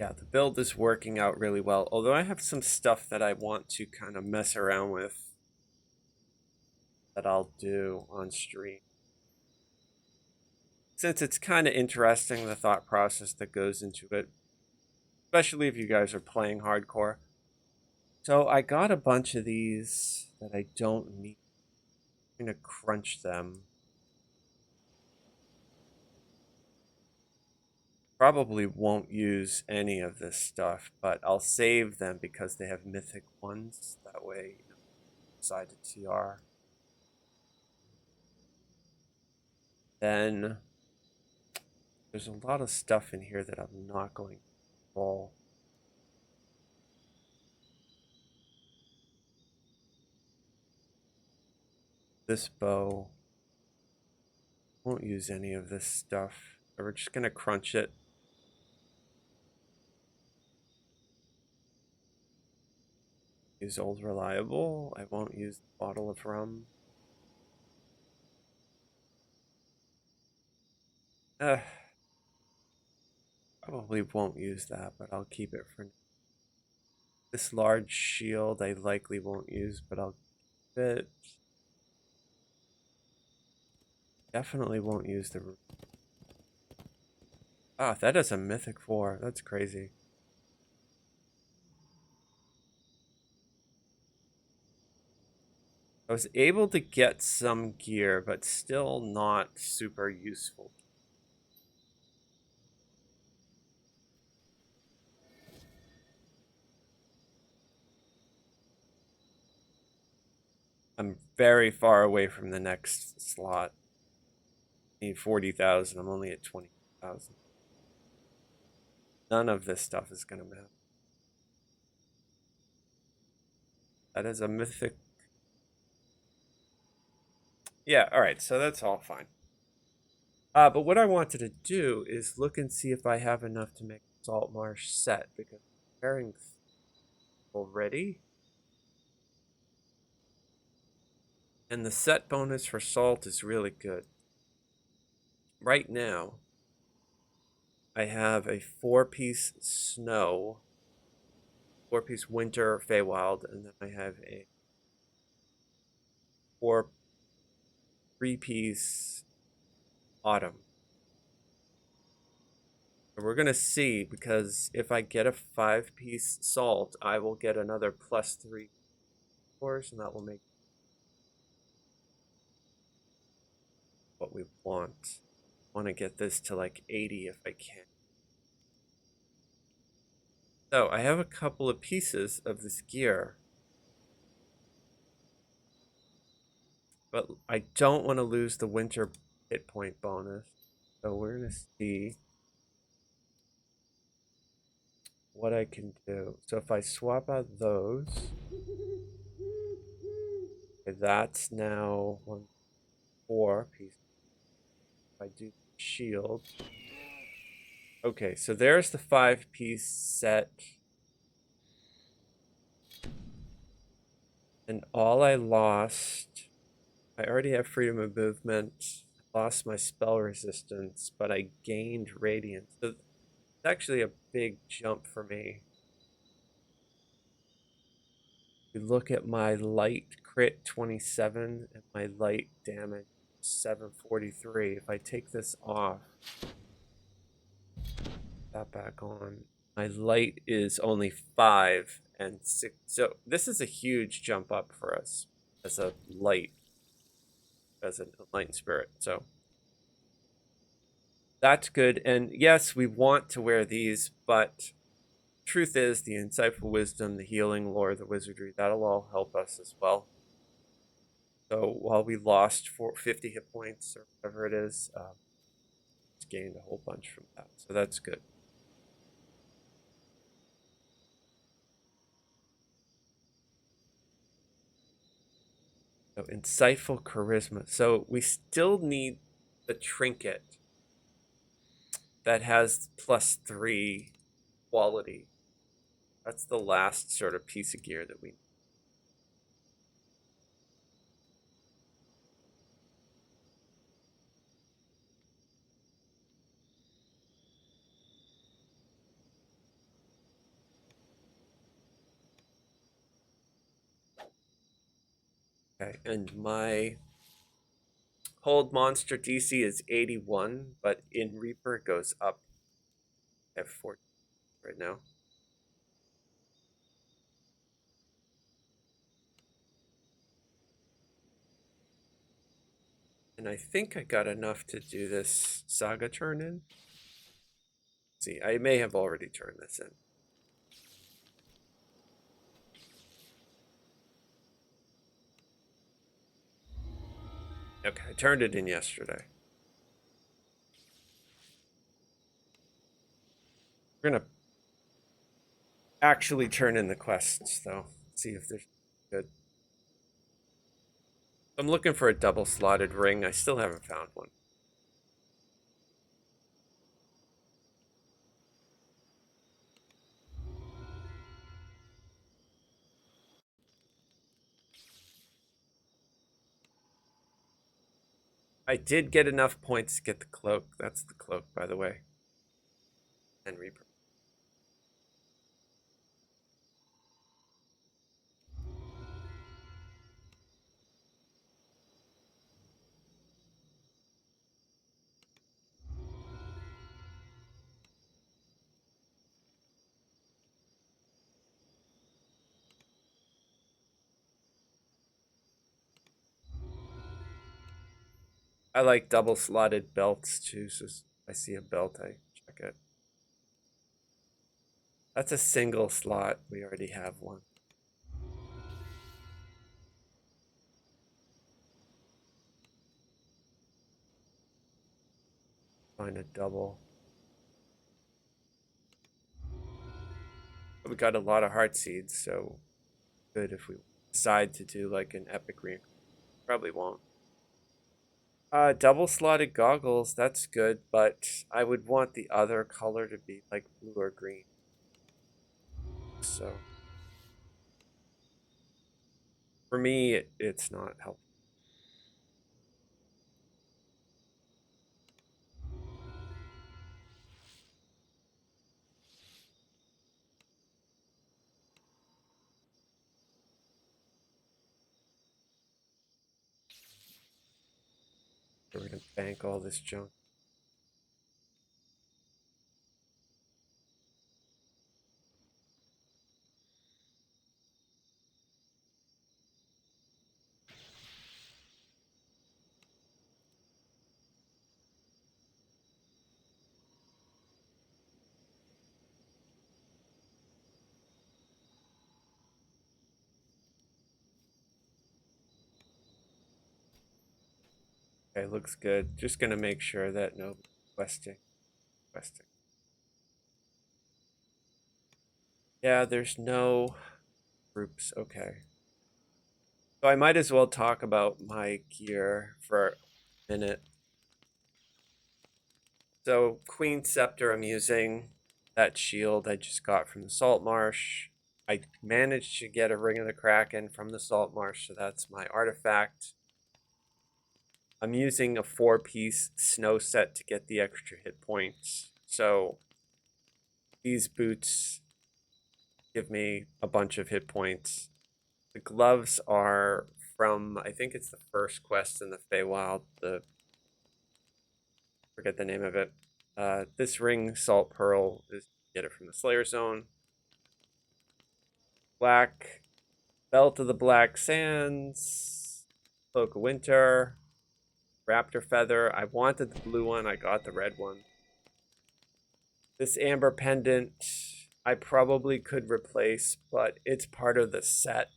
Yeah, the build is working out really well. Although I have some stuff that I want to kind of mess around with that I'll do on stream. Since it's kind of interesting, the thought process that goes into it, especially if you guys are playing hardcore. So I got a bunch of these that I don't need. I'm going to crunch them. Probably won't use any of this stuff, but I'll save them because they have mythic ones. That way, decide to TR. Then there's a lot of stuff in here that I'm not going to roll. This bow. Won't use any of this stuff. We're just going to crunch it. Use Old Reliable. I won't use the bottle of rum. Probably won't use that, but I'll keep it for now. This large shield I likely won't use, but I'll keep it. Definitely won't use the... Ah, that is a mythic 4. That's crazy. I was able to get some gear, but still not super useful. I'm very far away from the next slot. I need 40,000. I'm only at 20,000. None of this stuff is going to matter. That is a mythic. Yeah, all right. So that's all fine. But what I wanted to do is look and see if I have enough to make Salt Marsh set because I'm preparing already. And the set bonus for salt is really good. Right now, I have a 4-piece snow, 4-piece winter Feywild, and then I have a 3-piece autumn. And we're gonna see, because if I get a 5-piece salt, I will get another +3 course, and that will make what we want. I want to get this to like 80 if I can. So I have a couple of pieces of this gear, but I don't want to lose the winter hit point bonus. So we're gonna see what I can do. So if I swap out those, okay, that's now 4 pieces. If I do shield, okay, so there's the 5-piece set. And all I lost, I already have freedom of movement. I lost my spell resistance, but I gained radiance. So it's actually a big jump for me. You look at my light crit 27 and my light damage 743. If I take this off, that back on, my light is only 5 and 6. So this is a huge jump up for us as a light, as a enlightened spirit. So that's good. And yes, we want to wear these, but truth is, the insightful wisdom, the healing lore, the wizardry, that'll all help us as well. So while we lost 50 hit points or whatever it is, it's gained a whole bunch from that. So that's good. So insightful charisma. So we still need the trinket that has +3 quality. That's the last sort of piece of gear that we need. Okay, and my hold monster DC is 81, but in Reaper it goes up. I have 40 right now. And I think I got enough to do this saga turn in. Let's see, I may have already turned this in. Okay, I turned it in yesterday. We're gonna actually turn in the quests though. See if there's good. I'm looking for a double slotted ring. I still haven't found one. I did get enough points to get the cloak. That's the cloak, by the way. And Reaper. I like double slotted belts too, so I see a belt, I check it. That's a single slot. We already have one. Find a double. We got a lot of heart seeds, so good if we decide to do like an epic ring. Probably won't. Double slotted goggles, that's good, but I would want the other color to be like blue or green. So for me, it's not helpful. We're gonna bank all this junk. Okay, looks good. Just gonna make sure that no questing. Yeah, there's no groups. Okay. So I might as well talk about my gear for a minute. So Queen Scepter I'm using. That shield I just got from the Salt Marsh. I managed to get a Ring of the Kraken from the Salt Marsh, so that's my artifact. I'm using a 4-piece snow set to get the extra hit points. So these boots give me a bunch of hit points. The gloves are from, I think it's the first quest in the Feywild, forget the name of it. This ring, Salt Pearl, is get it from the Slayer Zone. Black Belt of the Black Sands, Cloak of Winter, Raptor Feather. I wanted the blue one, I got the red one. This Amber Pendant, I probably could replace, but it's part of the set.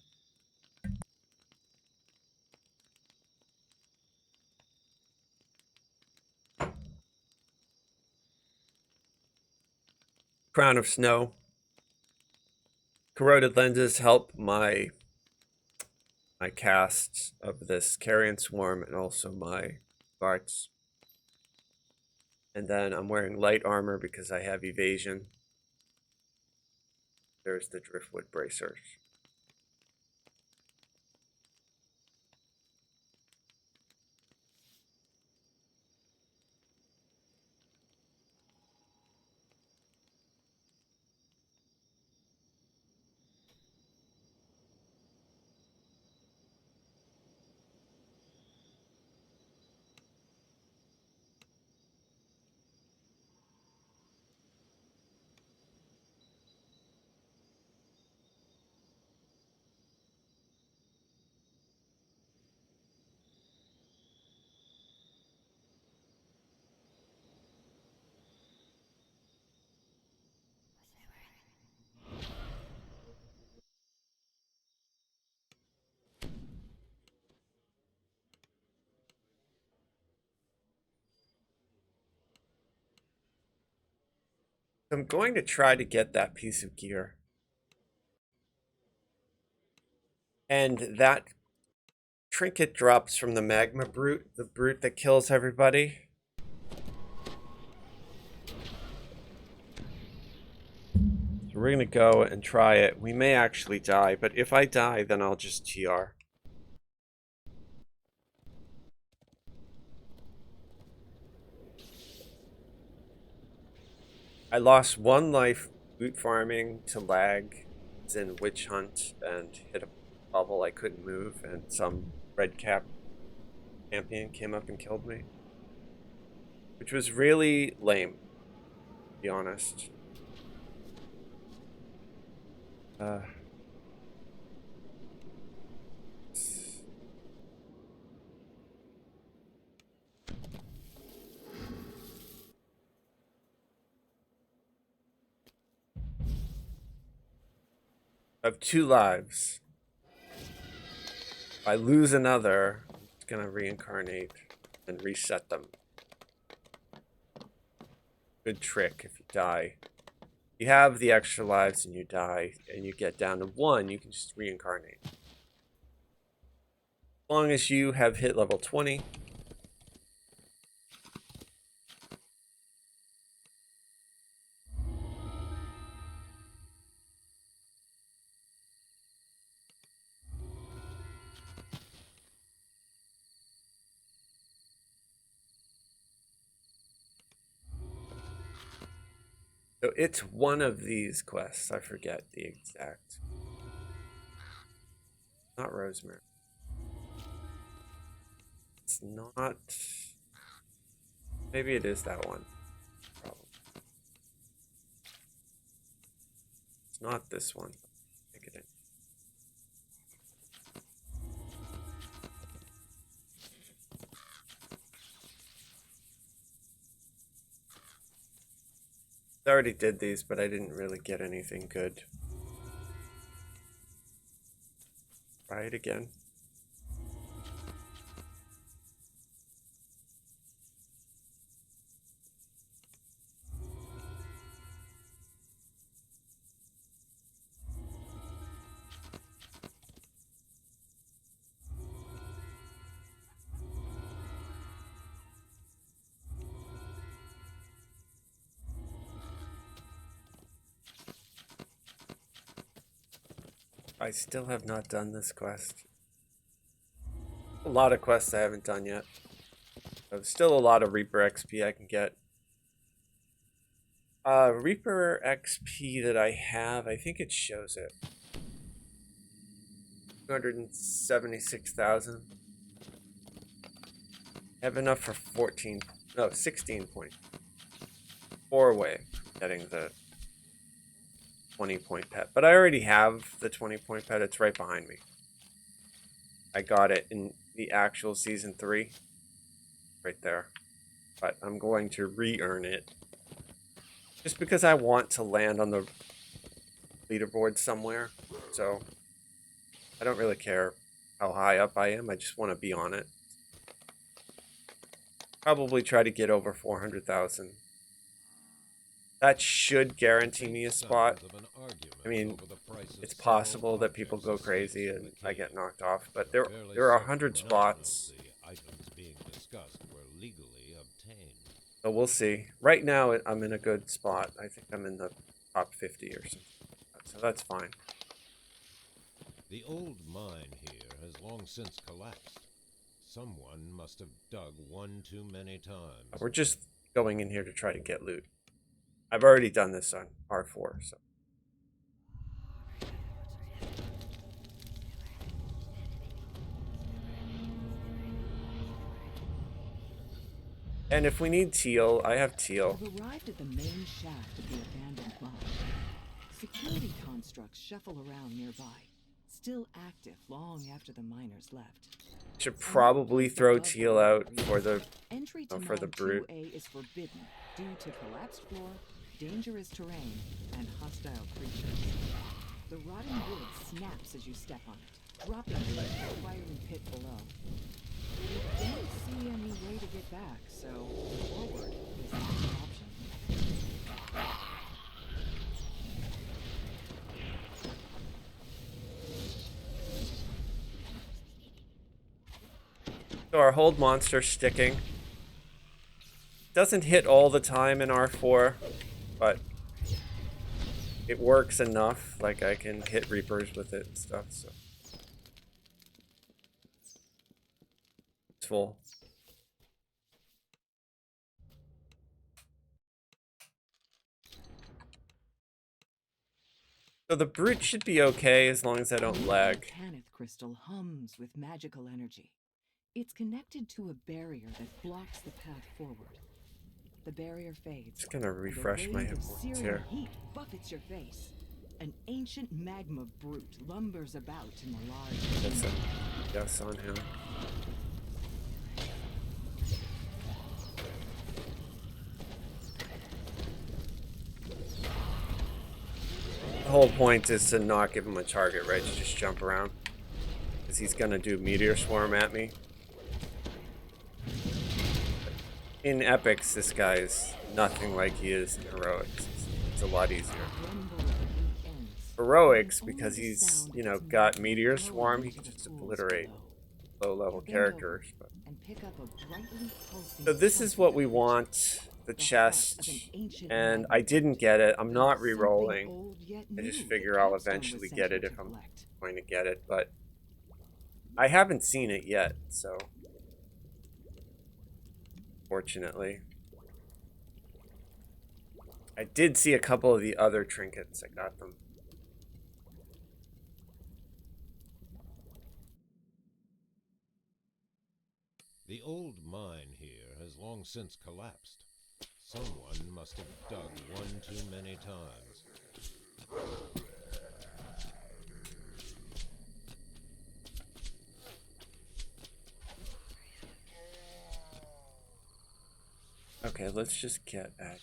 Crown of Snow. Corroded lenses help my cast of this Carrion Swarm and also my darts. And then I'm wearing light armor because I have evasion. There's the Driftwood Bracers. I'm going to try to get that piece of gear. And that trinket drops from the magma brute, the brute that kills everybody. So we're gonna go and try it. We may actually die, but if I die, then I'll just TR. I lost 1 life loot farming to lag in witch hunt and hit a bubble I couldn't move, and some red cap champion came up and killed me, which was really lame, to be honest. I have 2 lives. If I lose another, I'm just gonna reincarnate and reset them. Good trick if you die. You have the extra lives and you die and you get down to 1, you can just reincarnate. As long as you have hit level 20. So it's one of these quests. I forget the exact. Not Rosemary. It's not. Maybe it is that one. Probably. It's not this one. Take it in. I already did these, but I didn't really get anything good. Try it again. I still have not done this quest. A lot of quests I haven't done yet. There's still a lot of Reaper XP I can get. Reaper XP that I have, I think it shows it. 276,000. I have enough for 16 points. 4 away getting the 20-point pet. But I already have the 20-point pet. It's right behind me. I got it in the actual season 3. Right there. But I'm going to re-earn it. Just because I want to land on the leaderboard somewhere. So I don't really care how high up I am. I just want to be on it. Probably try to get over 400,000. That should guarantee me a spot. I mean, it's possible that people go crazy and I get knocked off, but there are 100 spots. So we'll see. Right now, I'm in a good spot. I think I'm in the top 50 or something. So that's fine. The old mine here has long since collapsed. Someone must have dug one too many times. We're just going in here to try to get loot. I've already done this on R4, so. And if we need teal, I have teal. We've arrived at the main shaft of the abandoned mine. Security constructs shuffle around nearby, still active long after the miners left. Should probably throw teal out for the Entry to for the Mine brute. 2A is forbidden due to collapsed floor, dangerous terrain, and hostile creatures. The rotting wood snaps as you step on it, dropping you into the fiery pit below. You don't see any way to get back, so forward is the option. So our hold monster's sticking. Doesn't hit all the time in R4, but it works enough. Like I can hit Reapers with it and stuff, so it's full. So the brute should be okay as long as I don't lag. Tanith crystal hums with magical energy. It's connected to a barrier that blocks the path forward. The barrier fades. Just gonna and a refresh my wave hit of points searing here. heat buffets your face. An ancient magma brute lumbers about in the large. That's a yes on him. The whole point is to not give him a target, right? To just jump around. Because he's gonna do Meteor Swarm at me. In Epics, this guy is nothing like he is in Heroics. It's a lot easier. Heroics, because he's, you know, got Meteor Swarm, he can just obliterate low-level characters. But... So this is what we want, the chest, and I didn't get it. I'm not re-rolling. I just figure I'll eventually get it if I'm going to get it, but I haven't seen it yet, so fortunately. I did see a couple of the other trinkets. I got them. The old mine here has long since collapsed. Someone must have dug one too many times. Okay, let's just get at...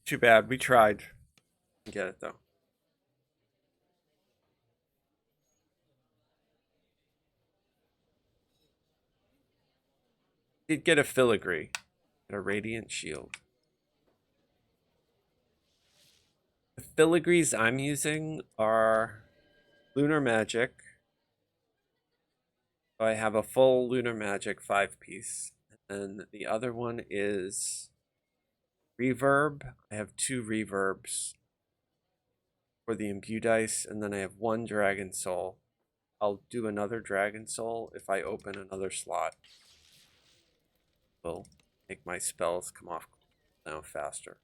Too bad, we tried. Get it though. Did get a filigree and a radiant shield. The filigrees I'm using are Lunar Magic. So I have a full Lunar Magic 5-piece. And the other one is Reverb. I have 2 Reverbs for the Imbue Dice, and then I have 1 Dragon Soul. I'll do another Dragon Soul if I open another slot. Will make my spells come off now faster.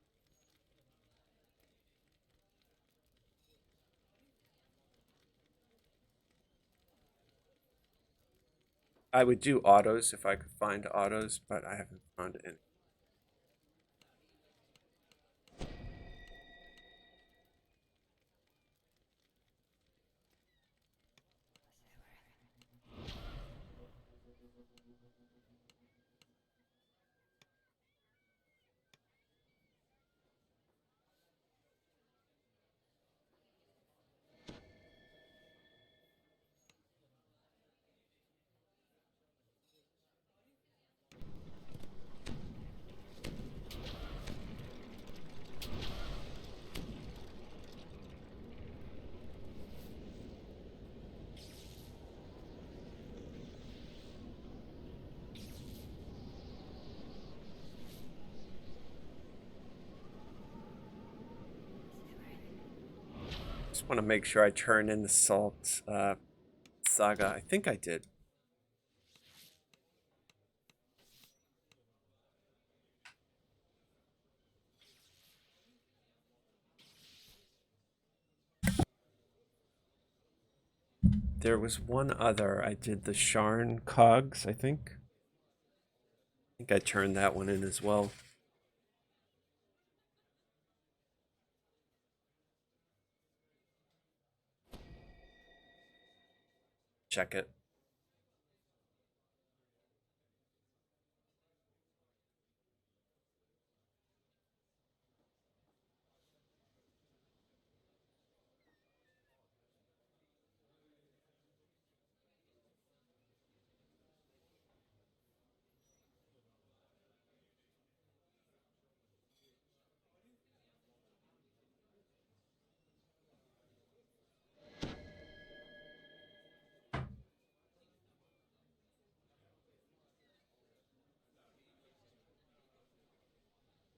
I would do autos if I could find autos, but I haven't found any. Just want to make sure I turn in the Salt Saga. I think I did. There was one other. I did the Sharn Cogs, I think. I think I turned that one in as well. Check it.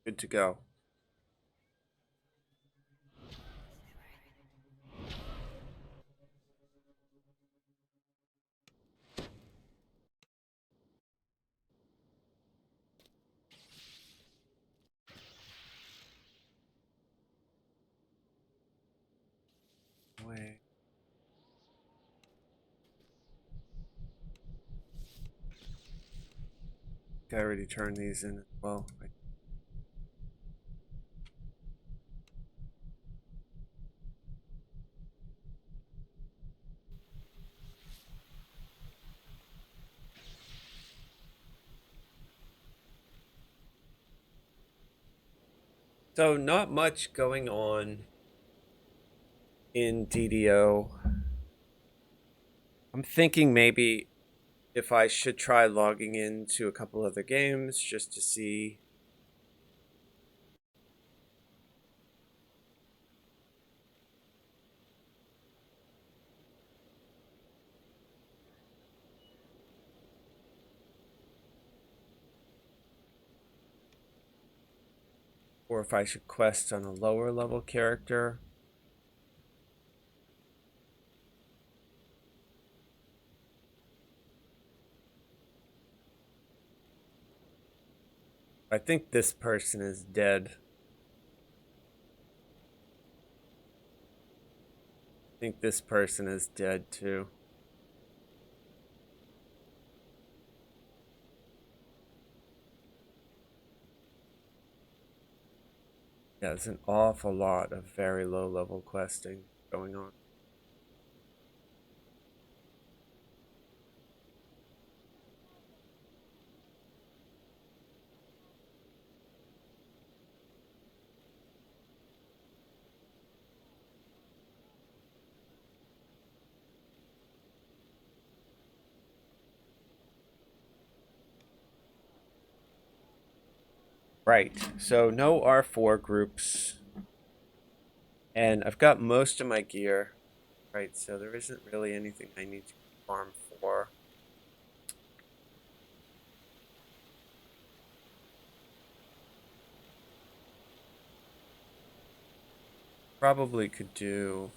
Good to go. Wait. I already turned these in as well. So not much going on in DDO. I'm thinking maybe if I should try logging into a couple other games just to see. Or if I should quest on a lower level character. I think this person is dead. I think this person is dead too. Yeah, there's an awful lot of very low level questing going on. Right, so no R4 groups. And I've got most of my gear. Right, so there isn't really anything I need to farm for. Probably could do...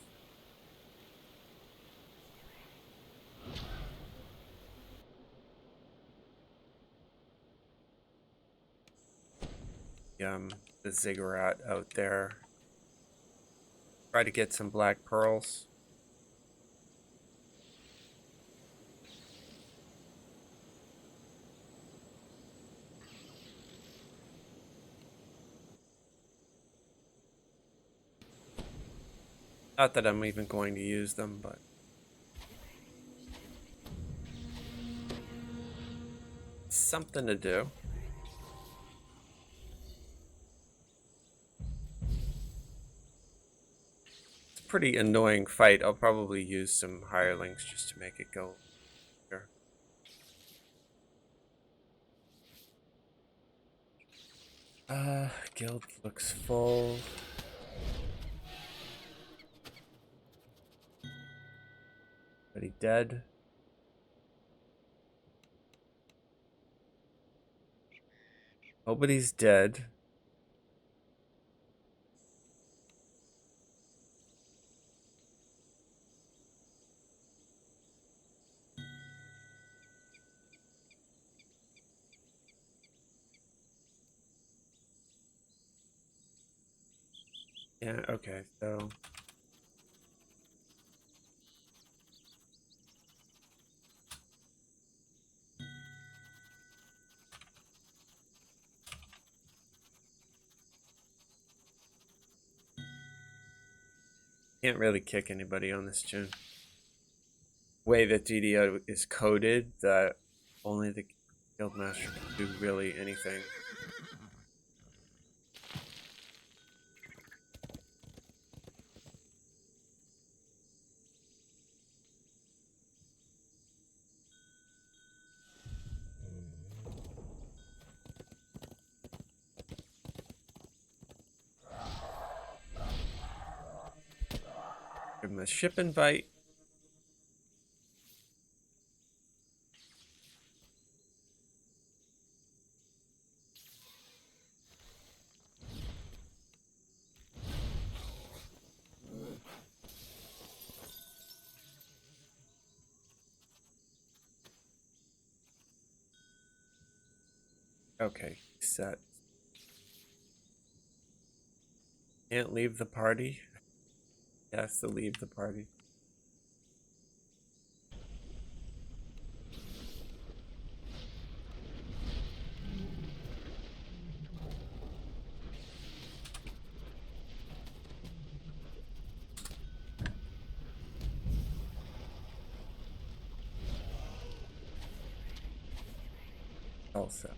the ziggurat out there. Try to get some black pearls. Not that I'm even going to use them, but something to do. It's a pretty annoying fight. I'll probably use some hirelings just to make it go here. Guild looks full. Everybody dead. Nobody's dead. Yeah, okay, so... Can't really kick anybody on this tune. Way that DDO is coded, that only the guildmaster can do really anything. Give him a ship invite. Okay, set. Can't leave the party. He has to leave the party. All set.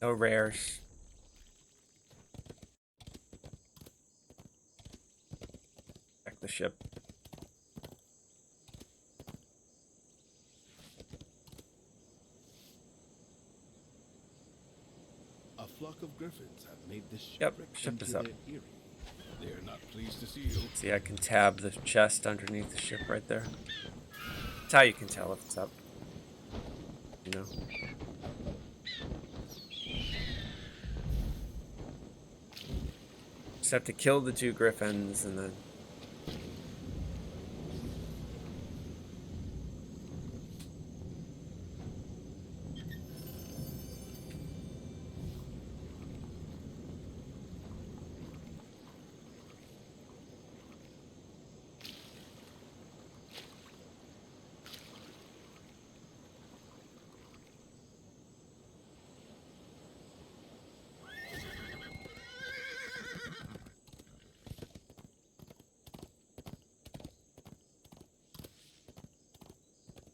No rares. Check the ship. A flock of griffins have made this Yep, shipwreck ship into is up. their eyrie. They are not pleased to see you. See, I can tab the chest underneath the ship right there. That's how you can tell if it's up. You know? Just have to kill the 2 griffins and then...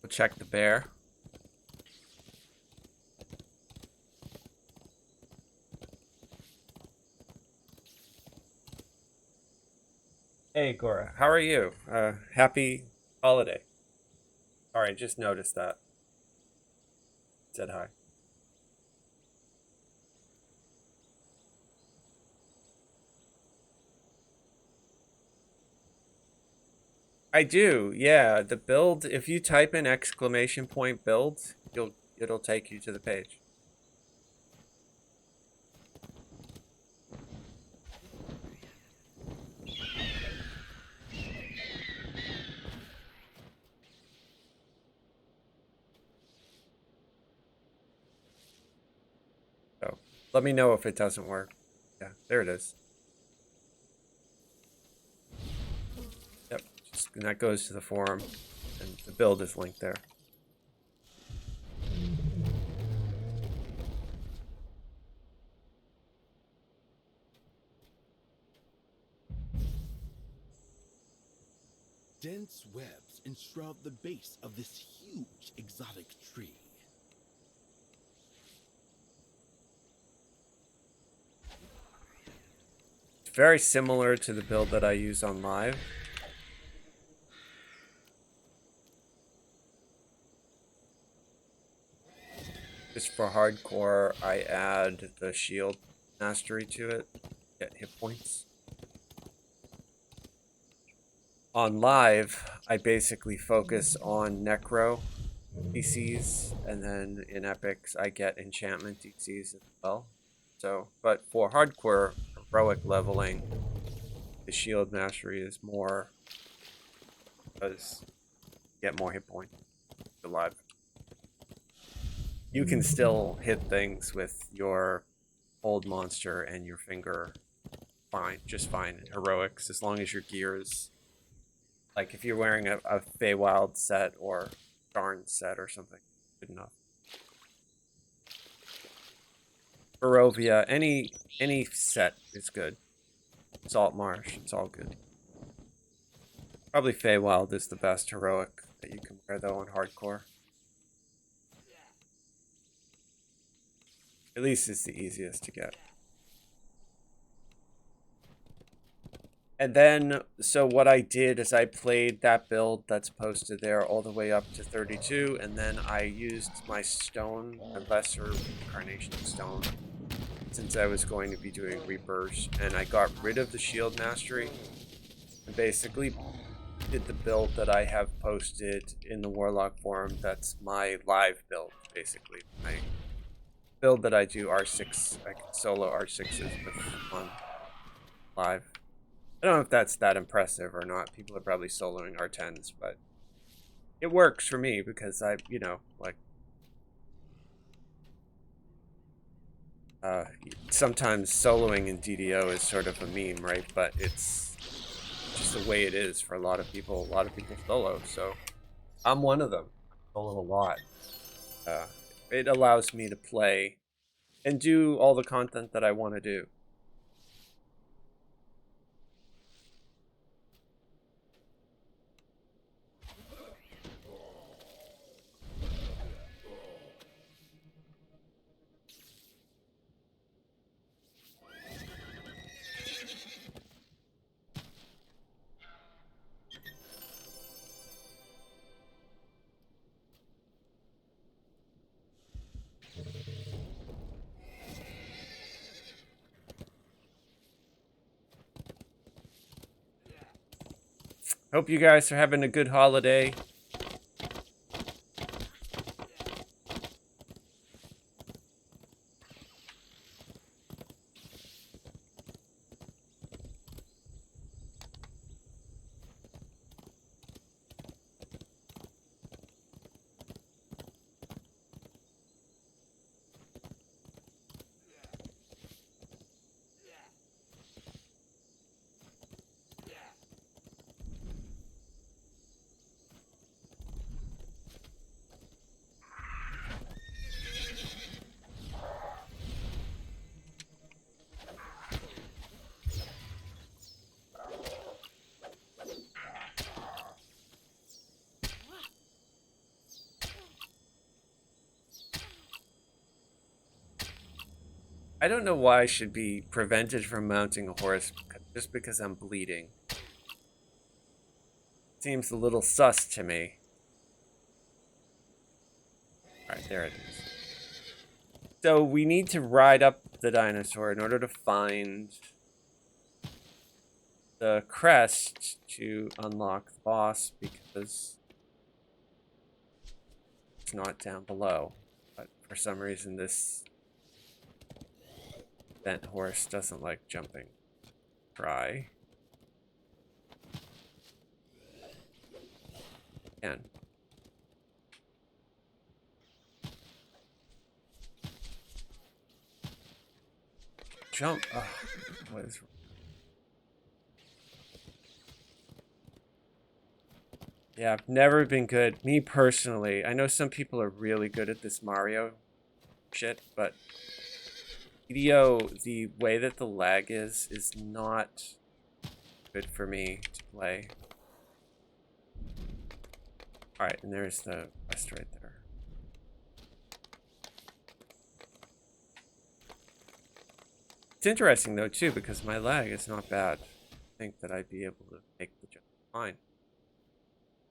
We'll check the bear. Hey, Gora. How are you? Happy holiday. Sorry, I just noticed that. Said hi. I do, yeah. The build, if you type in !build, it'll take you to the page. So let me know if it doesn't work. Yeah, there it is. Yep, and that goes to the forum, and the build is linked there. Dense webs enshroud the base of this huge exotic tree. It's very similar to the build that I use on live. Just for hardcore, I add the shield mastery to it, get hit points. On live, I basically focus on necro DCs, and then in epics, I get enchantment DCs as well. So, but for hardcore heroic leveling, the shield mastery is more because you get more hit points alive. You can still hit things with your old monster and your finger fine, just fine in heroics, as long as your gear is like if you're wearing a Feywild set or Darn set or something, good enough. Barovia, any set is good. Salt Marsh, it's all good. Probably Feywild is the best heroic that you can wear though on hardcore. At least it's the easiest to get. And then, so what I did is I played that build that's posted there all the way up to 32, and then I used my stone, a lesser incarnation stone, since I was going to be doing Reapers, and I got rid of the shield mastery, and basically did the build that I have posted in the Warlock forum. That's my live build, basically. My build that I do R6, I can solo R6s with on live. I don't know if that's that impressive or not. People are probably soloing R10s, but it works for me because I, you know, like sometimes soloing in DDO is sort of a meme, right? But it's just the way it is for a lot of people. A lot of people solo, so I'm one of them. I solo a lot. It allows me to play and do all the content that I want to do. Hope you guys are having a good holiday. I don't know why I should be prevented from mounting a horse just because I'm bleeding. Seems a little sus to me. Alright, there it is. So we need to ride up the dinosaur in order to find the crest to unlock the boss because it's not down below. But for some reason this bent horse doesn't like jumping. Try. Again. Jump. Oh, what is... Yeah, I've never been good. Me personally, I know some people are really good at this Mario shit, but DDO, the way that the lag is not good for me to play. Alright, and there's the quest right there. It's interesting though too, because my lag is not bad. I think that I'd be able to make the jump fine.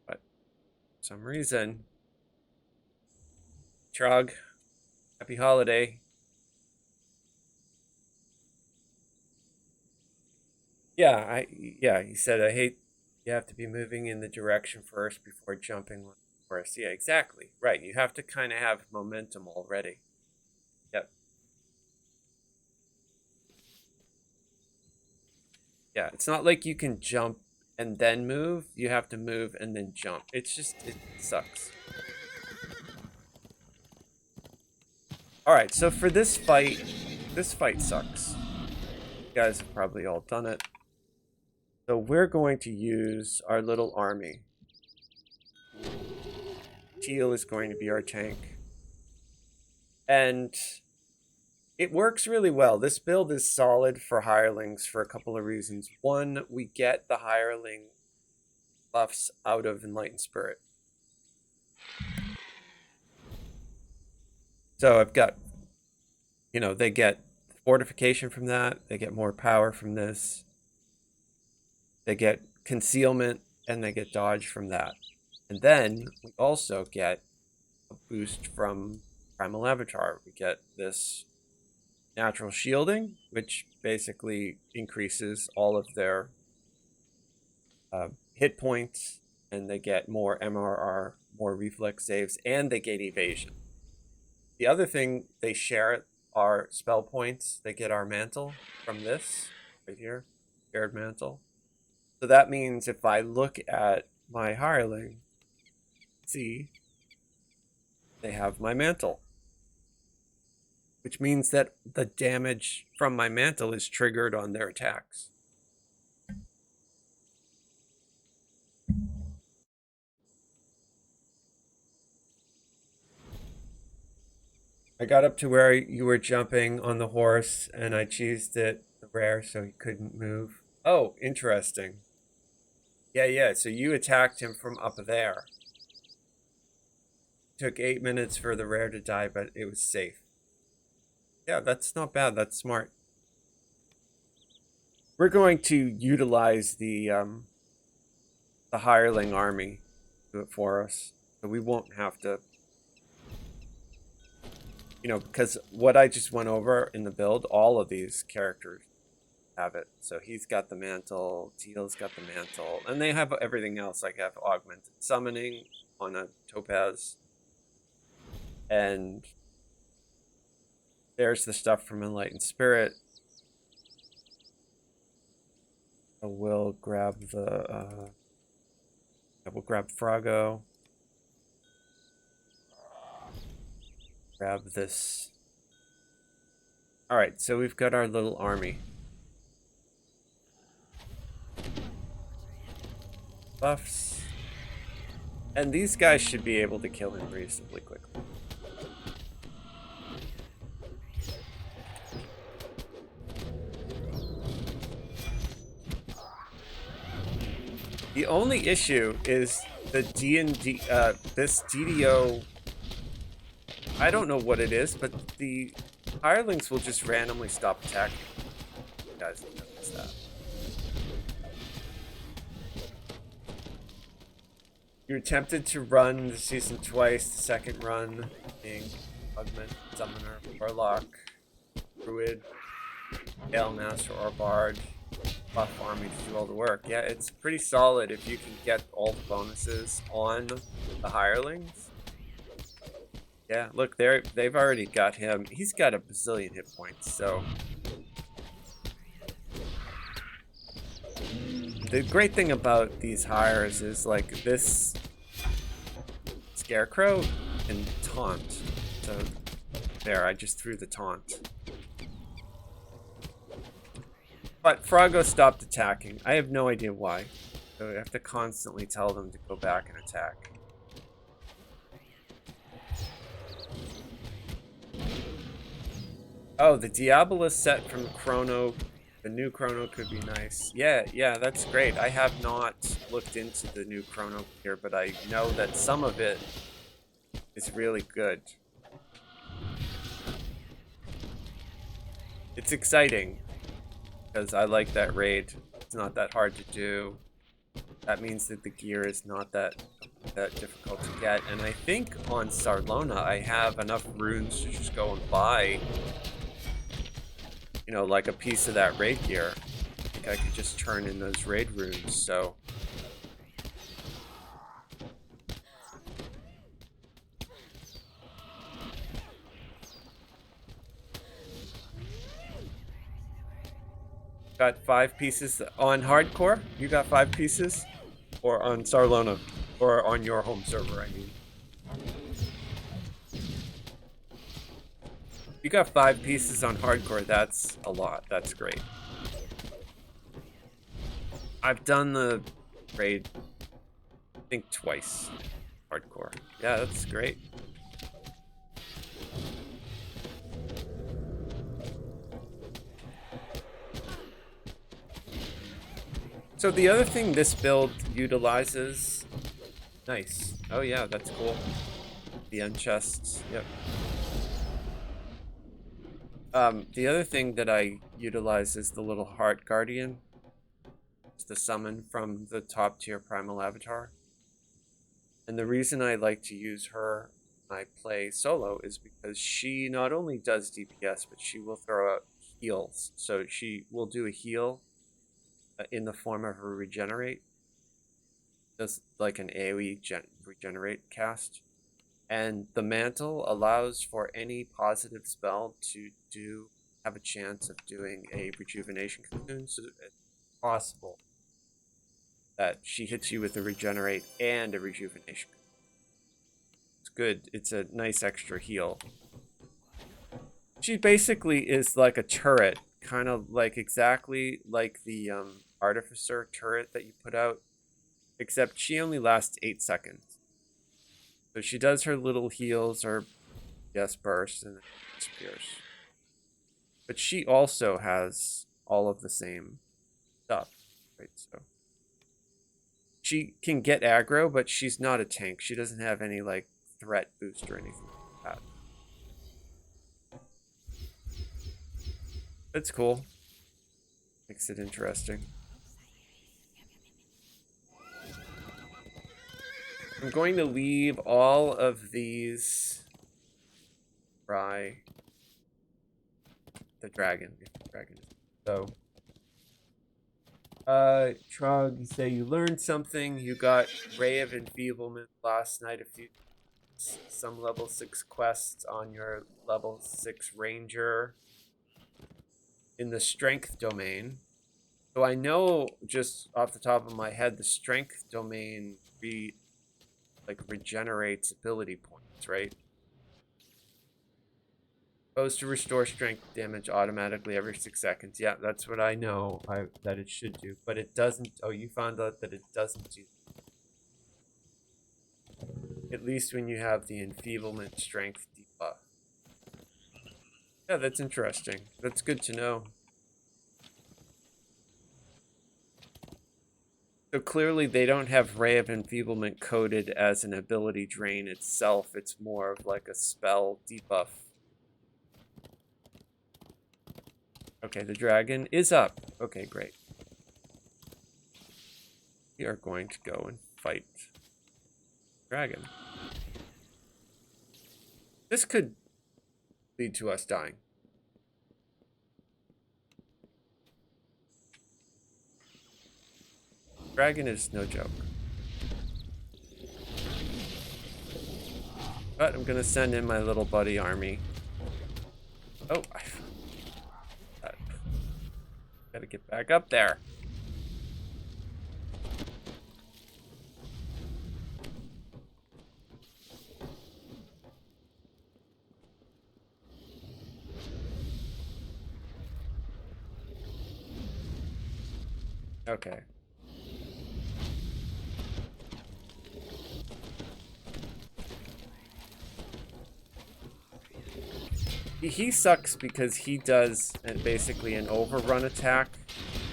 But for some reason, Trog, happy holiday. Yeah, he said, I hate you have to be moving in the direction first before jumping on the horse. Yeah, exactly. Right. You have to kind of have momentum already. Yep. Yeah, it's not like you can jump and then move. You have to move and then jump. It's just, it sucks. Alright, so for this fight sucks. You guys have probably all done it. So we're going to use our little army. Teal is going to be our tank. And it works really well. This build is solid for hirelings for a couple of reasons. One, we get the hireling buffs out of Enlightened Spirit. So I've got, you know, they get fortification from that. They get more power from this. They get concealment and they get dodge from that. And then we also get a boost from Primal Avatar. We get this natural shielding, which basically increases all of their hit points, and they get more MRR, more reflex saves, and they get evasion. The other thing they share are spell points. They get our mantle from this right here, shared mantle. So that means if I look at my hireling, see, they have my mantle, which means that the damage from my mantle is triggered on their attacks. I got up to where you were jumping on the horse, and I cheesed it rare so he couldn't move. Oh, interesting. Yeah, so you attacked him from up there. Took 8 minutes for the rare to die, but it was safe. Yeah, that's not bad. That's smart. We're going to utilize the hireling army to do it for us, so we won't have to. You know, because what I just went over in the build, all of these characters have it. So he's got the mantle, Teal's got the mantle, and they have everything else. Like have augmented summoning on a topaz, and there's the stuff from Enlightened Spirit. So we'll grab the we'll grab Frago. Grab this. All right, so we've got our little army. Buffs. And these guys should be able to kill him reasonably quickly. The only issue is the D&D, this DDO, I don't know what it is, but the hirelings will just randomly stop attacking. You guys will notice that. You're tempted to run the season twice, the second run being Augment, Summoner, Warlock, Druid, Ale Master, or Bard. Buff army to do all the work. Yeah, it's pretty solid if you can get all the bonuses on the hirelings. Yeah, look, they've already got him. He's got a bazillion hit points, so the great thing about these hires is like this Scarecrow can taunt. So there, I just threw the taunt. But Frago stopped attacking. I have no idea why. So I have to constantly tell them to go back and attack. Oh, the Diabolus set from Chrono. The new Chrono could be nice. Yeah, that's great. I have not looked into the new Chrono here, but I know that some of it is really good. It's exciting. Because I like that raid. It's not that hard to do. That means that the gear is not that difficult to get. And I think on Sarlona I have enough runes to just go and buy, you know, like a piece of that raid gear. I think I could just turn in those raid runes, so. Got 5 pieces on hardcore. You got 5 pieces, or on Sarlona, or on your home server. I mean, you got 5 pieces on hardcore. That's a lot. That's great. I've done the raid, I think twice. Hardcore. Yeah, that's great. So the other thing this build utilizes, nice. Oh yeah, that's cool. The end chests, yep. The other thing that I utilize is the little Heart Guardian. It's the summon from the top tier Primal Avatar. And the reason I like to use her when I play solo is because she not only does DPS, but she will throw out heals. So she will do a heal in the form of a regenerate, just like an AoE regenerate cast. And the mantle allows for any positive spell to have a chance of doing a rejuvenation cocoon. So it's possible that she hits you with a regenerate and a rejuvenation. It's good. It's a nice extra heal. She basically is like a turret, kind of like exactly like the artificer turret that you put out, except she only lasts 8 seconds. So she does her little heals or burst and then disappears. But she also has all of the same stuff, right? So she can get aggro, but she's not a tank. She doesn't have any like threat boost or anything like that. That's cool. Makes it interesting. I'm going to leave all of these fry the dragon. So Trog, you say you learned something. You got Ray of Enfeeblement last night. Some level 6 quests on your level 6 ranger in the strength domain. So I know just off the top of my head, the strength domain regenerates ability points, right? Supposed to restore strength damage automatically every 6 seconds. Yeah, that's what I know that it should do, but it doesn't. Oh, you found out that it doesn't do. At least when you have the enfeeblement strength debuff. Yeah, that's interesting. That's good to know. So clearly they don't have Ray of Enfeeblement coded as an ability drain itself. It's more of like a spell debuff. Okay, the dragon is up. Okay, great. We are going to go and fight dragon. This could lead to us dying. Dragon is no joke. But I'm gonna send in my little buddy army. Oh, gotta get back up there. Okay. He sucks because he does basically an overrun attack,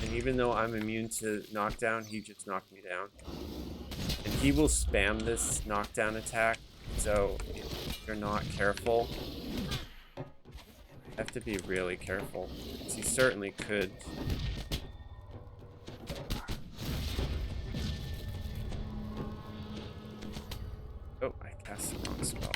and even though I'm immune to knockdown, he just knocked me down. And he will spam this knockdown attack, so if you're not careful, you have to be really careful, because he certainly could. Oh, I cast the wrong spell.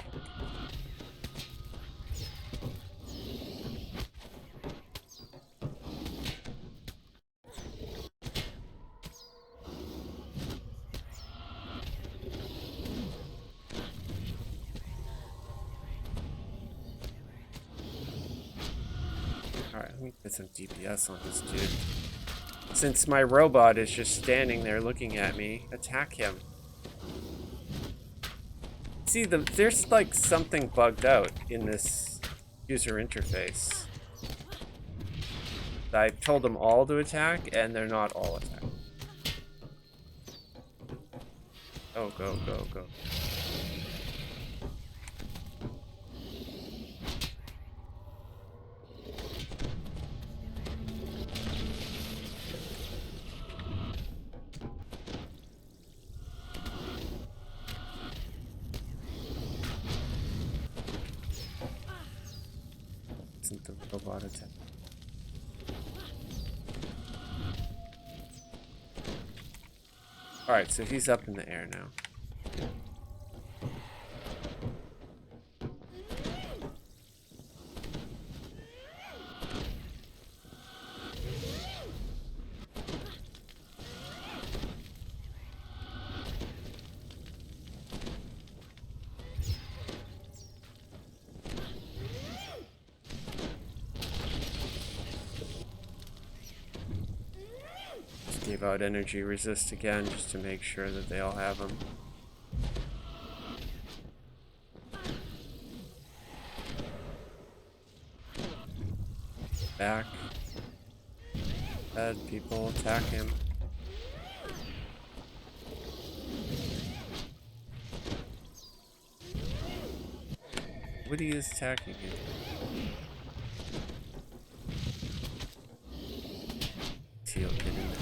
Alright, let me get some DPS on this dude. Since my robot is just standing there looking at me, attack him. See, there's like something bugged out in this user interface. I told them all to attack, and they're not all attacking. Oh, go, go, go. Isn't the robot attack? Alright, so he's up in the air now. Gave out energy resist again just to make sure that they all have them. Back. Bad people attack him. Woody is attacking him. He'll get in there.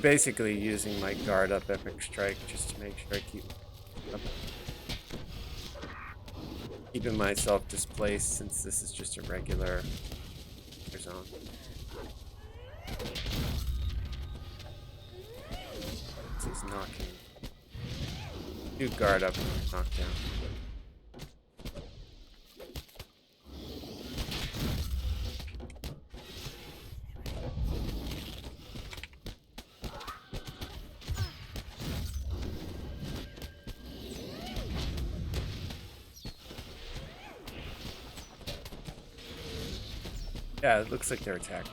Basically using my guard up epic strike just to make sure I keep up. Keeping myself displaced since this is just a regular zone. So he's knocking. Do guard up and knock down. Yeah, it looks like they're attacking.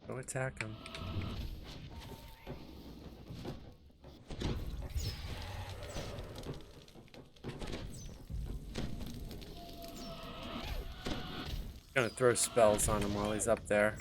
Go attack him. Gonna throw spells on him while he's up there.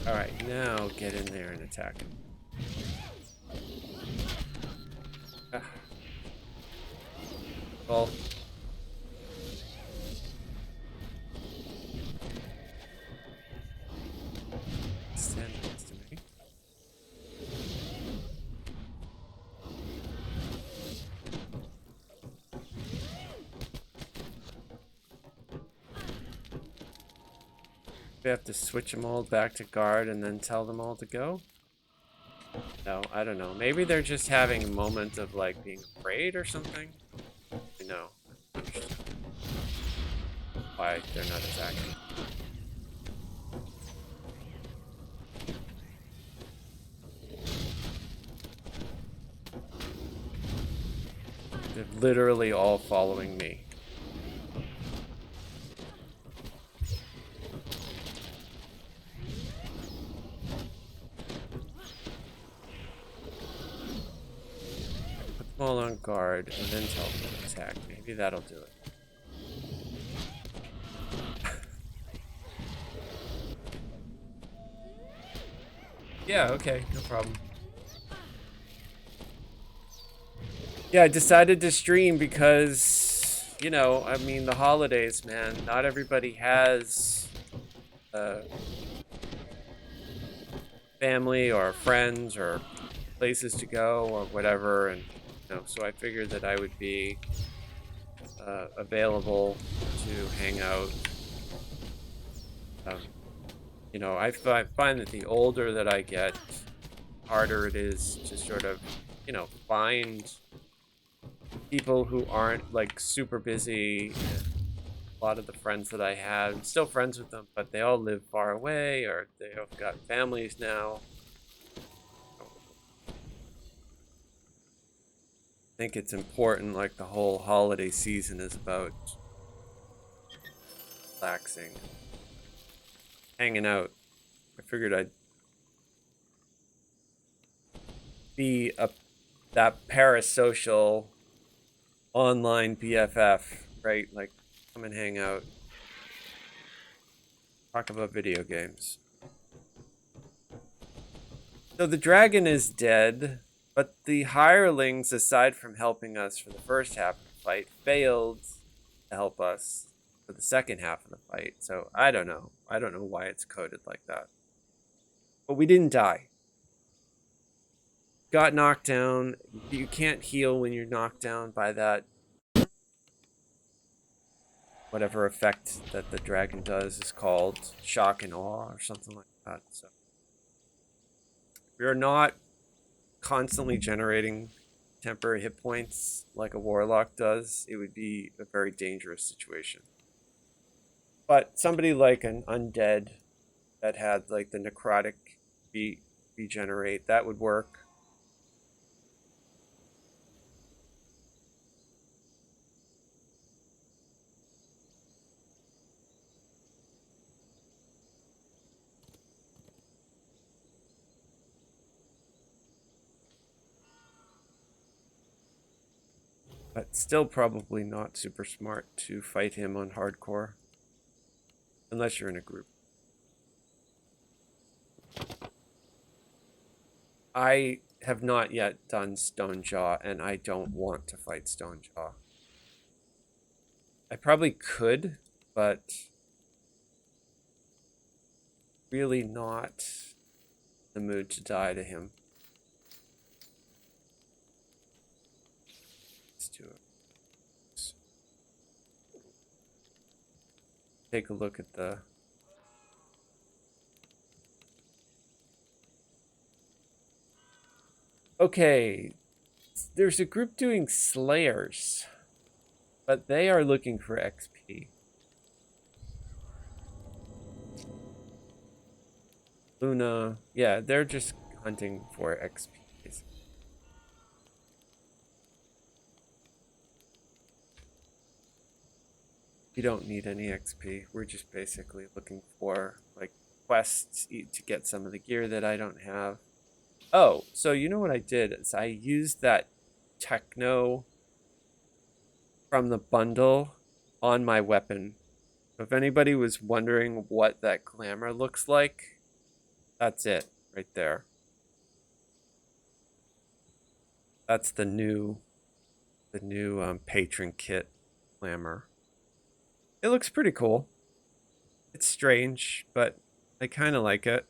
Alright, now get in there and attack him. Ah. Well. Stand next to me. We have to switch them all back to guard and then tell them all to go? No, I don't know. Maybe they're just having a moment of like being afraid or something. No. Why they're not attacking. They're literally all following me. All on guard and then tell them to attack. Maybe that'll do it. Yeah, okay, no problem. Yeah, I decided to stream because, you know, I mean, the holidays, man. Not everybody has family or friends or places to go or whatever, and so I figured that I would be available to hang out. You know, I find that the older that I get, harder it is to sort of, you know, find people who aren't like super busy. A lot of the friends that I have, I'm still friends with them, but they all live far away or they have got families now. think it's important, like the whole holiday season is about relaxing, hanging out. I figured I'd be that parasocial online BFF, right? Like, come and hang out, talk about video games. So the dragon is dead, but the hirelings, aside from helping us for the first half of the fight, failed to help us for the second half of the fight. So I don't know. I don't know why it's coded like that. But we didn't die. Got knocked down. You can't heal when you're knocked down by that whatever effect that the dragon does is called shock and awe or something like that. So we are not constantly generating temporary hit points like a warlock does. It would be a very dangerous situation. But somebody like an undead that had like the necrotic regenerate, that would work. But still probably not super smart to fight him on hardcore. Unless you're in a group. I have not yet done Stonejaw, and I don't want to fight Stonejaw. I probably could, but really not in the mood to die to him. Let's do it. Take a look at the... Okay, there's a group doing Slayers, but they are looking for XP. Luna, yeah, they're just hunting for XP. We don't need any XP. We're just basically looking for like quests to get some of the gear that I don't have. Oh, so you know what I did is I used that techno from the bundle on my weapon. If anybody was wondering what that glamour looks like, that's it right there. That's the new patron kit glamour. It looks pretty cool. It's strange, but I kind of like it.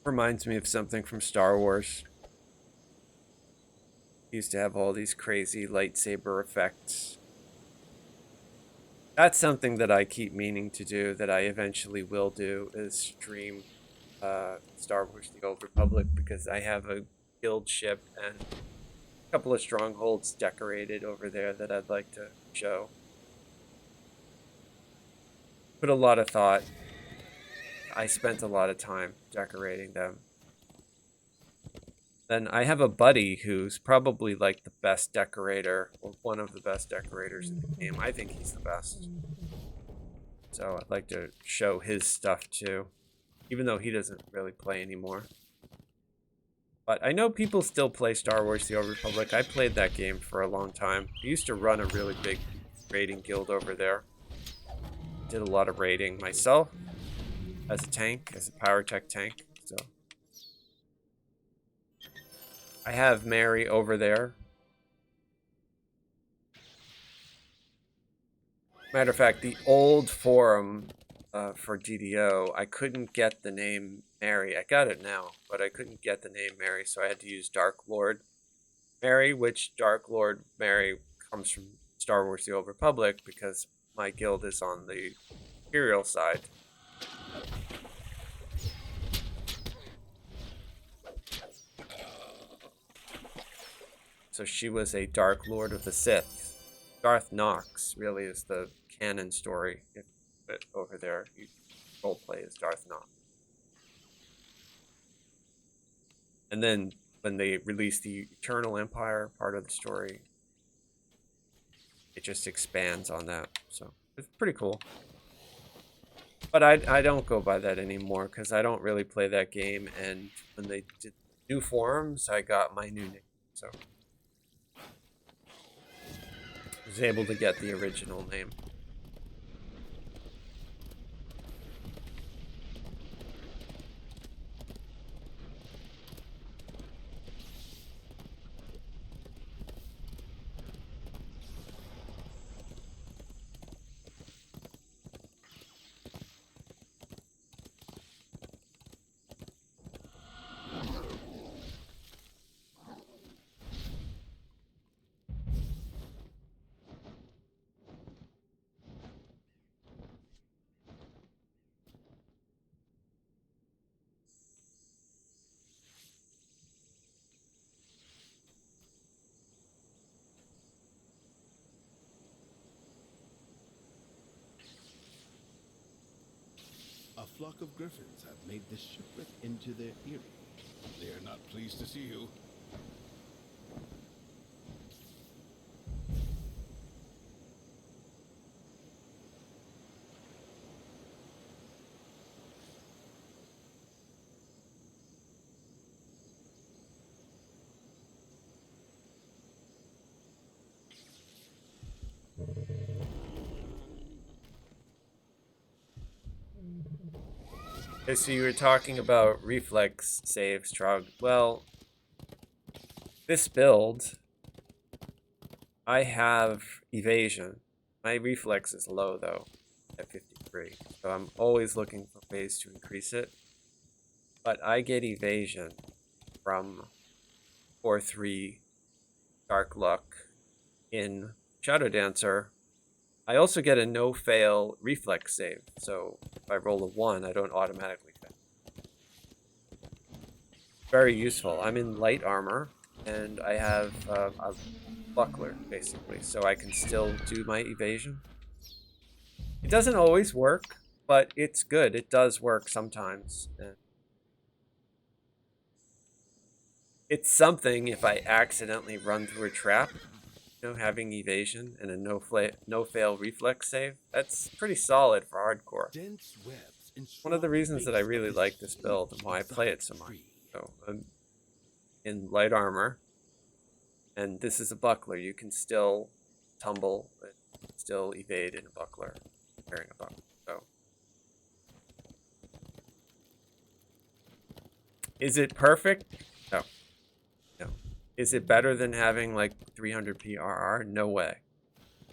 Reminds me of something from Star Wars. Used to have all these crazy lightsaber effects. That's something that I keep meaning to do, that I eventually will do, is stream Star Wars The Old Republic, because I have a guild ship and a couple of strongholds decorated over there that I'd like to show. Put a lot of thought. I spent a lot of time decorating them. Then I have a buddy who's probably like the best decorator, or one of the best decorators in the game. I think he's the best. So I'd like to show his stuff too, even though he doesn't really play anymore. But I know people still play Star Wars The Old Republic. I played that game for a long time. I used to run a really big raiding guild over there. Did a lot of raiding myself as a tank, as a power tech tank. So I have Mary over there. Matter of fact, the old forum for DDO, I couldn't get the name Mary. I got it now, but I couldn't get the name Mary, so I had to use Dark Lord Mary, which Dark Lord Mary comes from Star Wars The Old Republic, because my guild is on the Imperial side. So she was a Dark Lord of the Sith. Darth Nox really is the canon story. If but over there, you roleplay as Darth Nox. And then when they release the Eternal Empire part of the story, it just expands on that. So it's pretty cool. But I don't go by that anymore because I don't really play that game. And when they did new forums, I got my new name. So I was able to get the original name. A flock of griffins have made this shipwreck into their eyrie. They are not pleased to see you. Okay, so you were talking about reflex saves, Trog. Well, this build, I have evasion. My reflex is low though, at 53. So I'm always looking for ways to increase it. But I get evasion from 4-3 Dark Luck in Shadow Dancer. I also get a no-fail reflex save. So if I roll a 1, I don't automatically fail. Very useful. I'm in light armor, and I have a buckler, basically, so I can still do my evasion. It doesn't always work, but it's good. It does work sometimes. And it's something if I accidentally run through a trap, you know, having evasion and a no-fail reflex save. That's pretty solid for hardcore. Dense webs One of the enshroud reasons that I base of really like this build and why I play it so exotic much. tree. So I'm in light armor, and this is a buckler. You can still tumble, but still evade in a buckler, carrying a buckler. So, is it perfect? No, no. Is it better than having like 300 PRR? No way.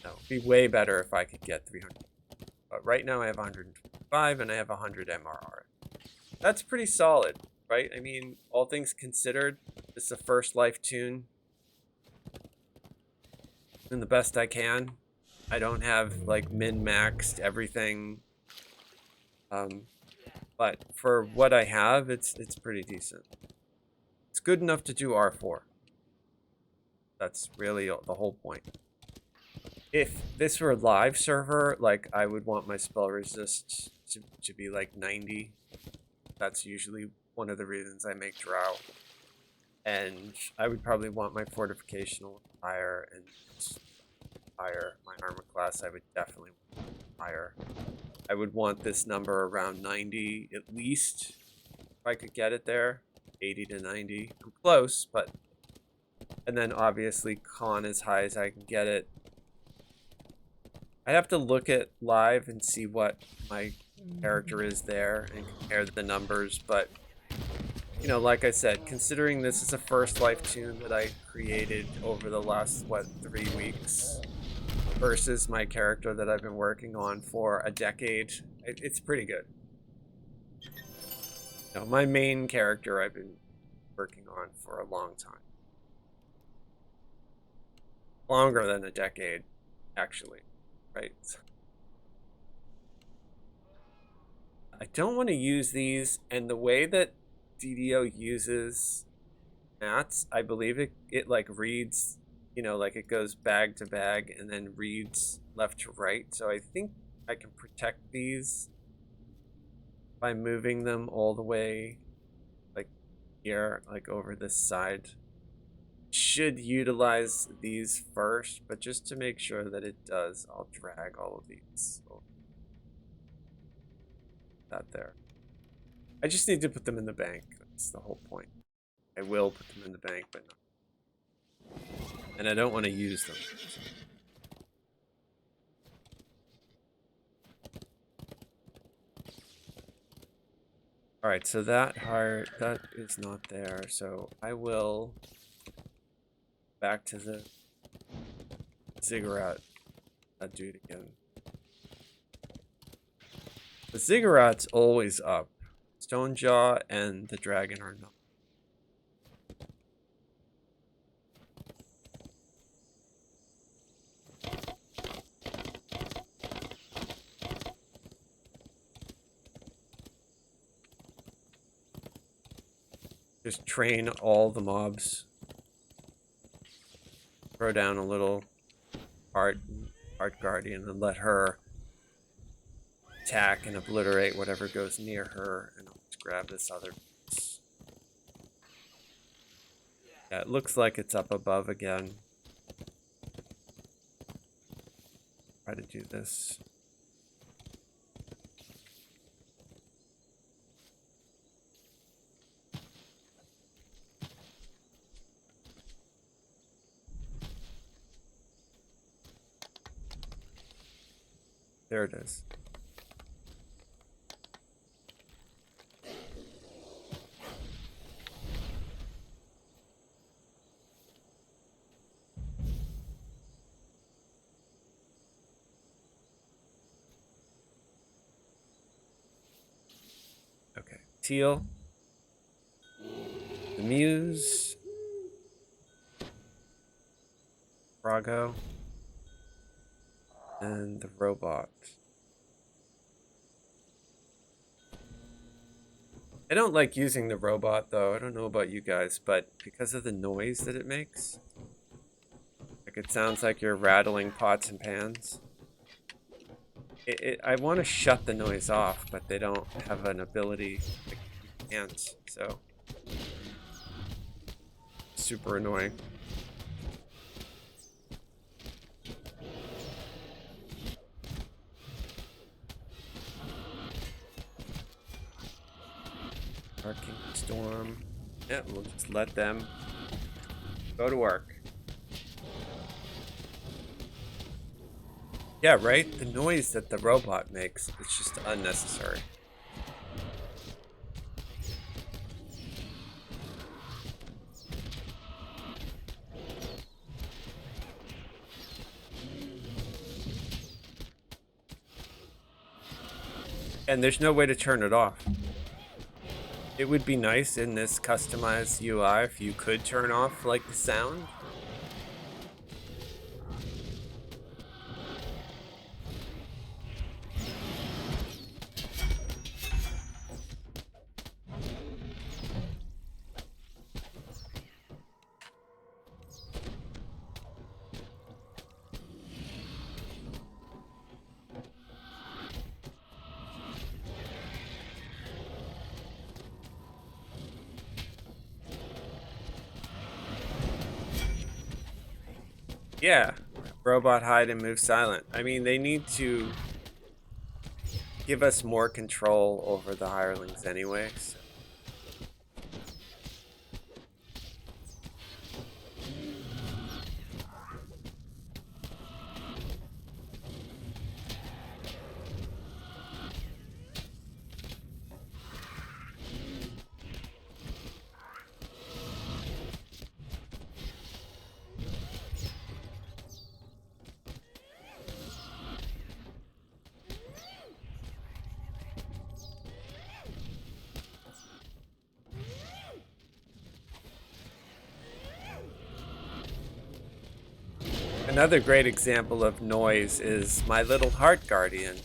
No, it'd be way better if I could get 300. But right now I have 125 and I have 100 MRR. That's pretty solid, right? I mean, all things considered, this is a first life tune. Doing the best I can. I don't have like min-maxed everything. But for what I have, it's pretty decent. It's good enough to do R4. That's really the whole point. If this were a live server, like I would want my spell resist to be like 90. That's usually one of the reasons I make Drow. And I would probably want my fortification a little higher and higher. My armor class I would definitely want higher. I would want this number around 90 at least. If I could get it there. 80 to 90. I'm close, but... And then obviously con as high as I can get it. I'd have to look at live and see what my character is there and compare the numbers, but you know, like I said, considering this is a first life tune that I created over the last, what, 3 weeks versus my character that I've been working on for a decade, it's pretty good. You know, my main character I've been working on for a long time. Longer than a decade, actually, right? I don't want to use these, and the way that DDO uses mats, I believe it like reads you know, like it goes bag to bag and then reads left to right. So I think I can protect these by moving them all the way like here, like over this side. Should utilize these first, but just to make sure that it does, I'll drag all of these over. That there. I just need to put them in the bank. That's the whole point. I will put them in the bank, but not. And I don't want to use them. Alright, so that heart, that is not there. So I will back to the ziggurat. That dude again. The ziggurat's always up. Stonejaw and the dragon are not. Just train all the mobs. Throw down a little art guardian and let her attack and obliterate whatever goes near her, and I'll just grab this other piece. Yeah, it looks like it's up above again. Try to do this. There it is. Okay, Teal, the Muse, Brago, and the robot. I don't like using the robot though. I don't know about you guys, but because of the noise that it makes, like it sounds like you're rattling pots and pans. I want to shut the noise off, but they don't have an ability. Like, you can't, so super annoying. Arcing Storm. Yeah, we'll just let them go to work. Yeah, right? The noise that the robot makes, it's just unnecessary. And there's no way to turn it off. It would be nice in this customized UI if you could turn off like the sound. Yeah, robot hide and move silent. I mean, they need to give us more control over the hirelings anyway. So. Another great example of noise is my little heart guardian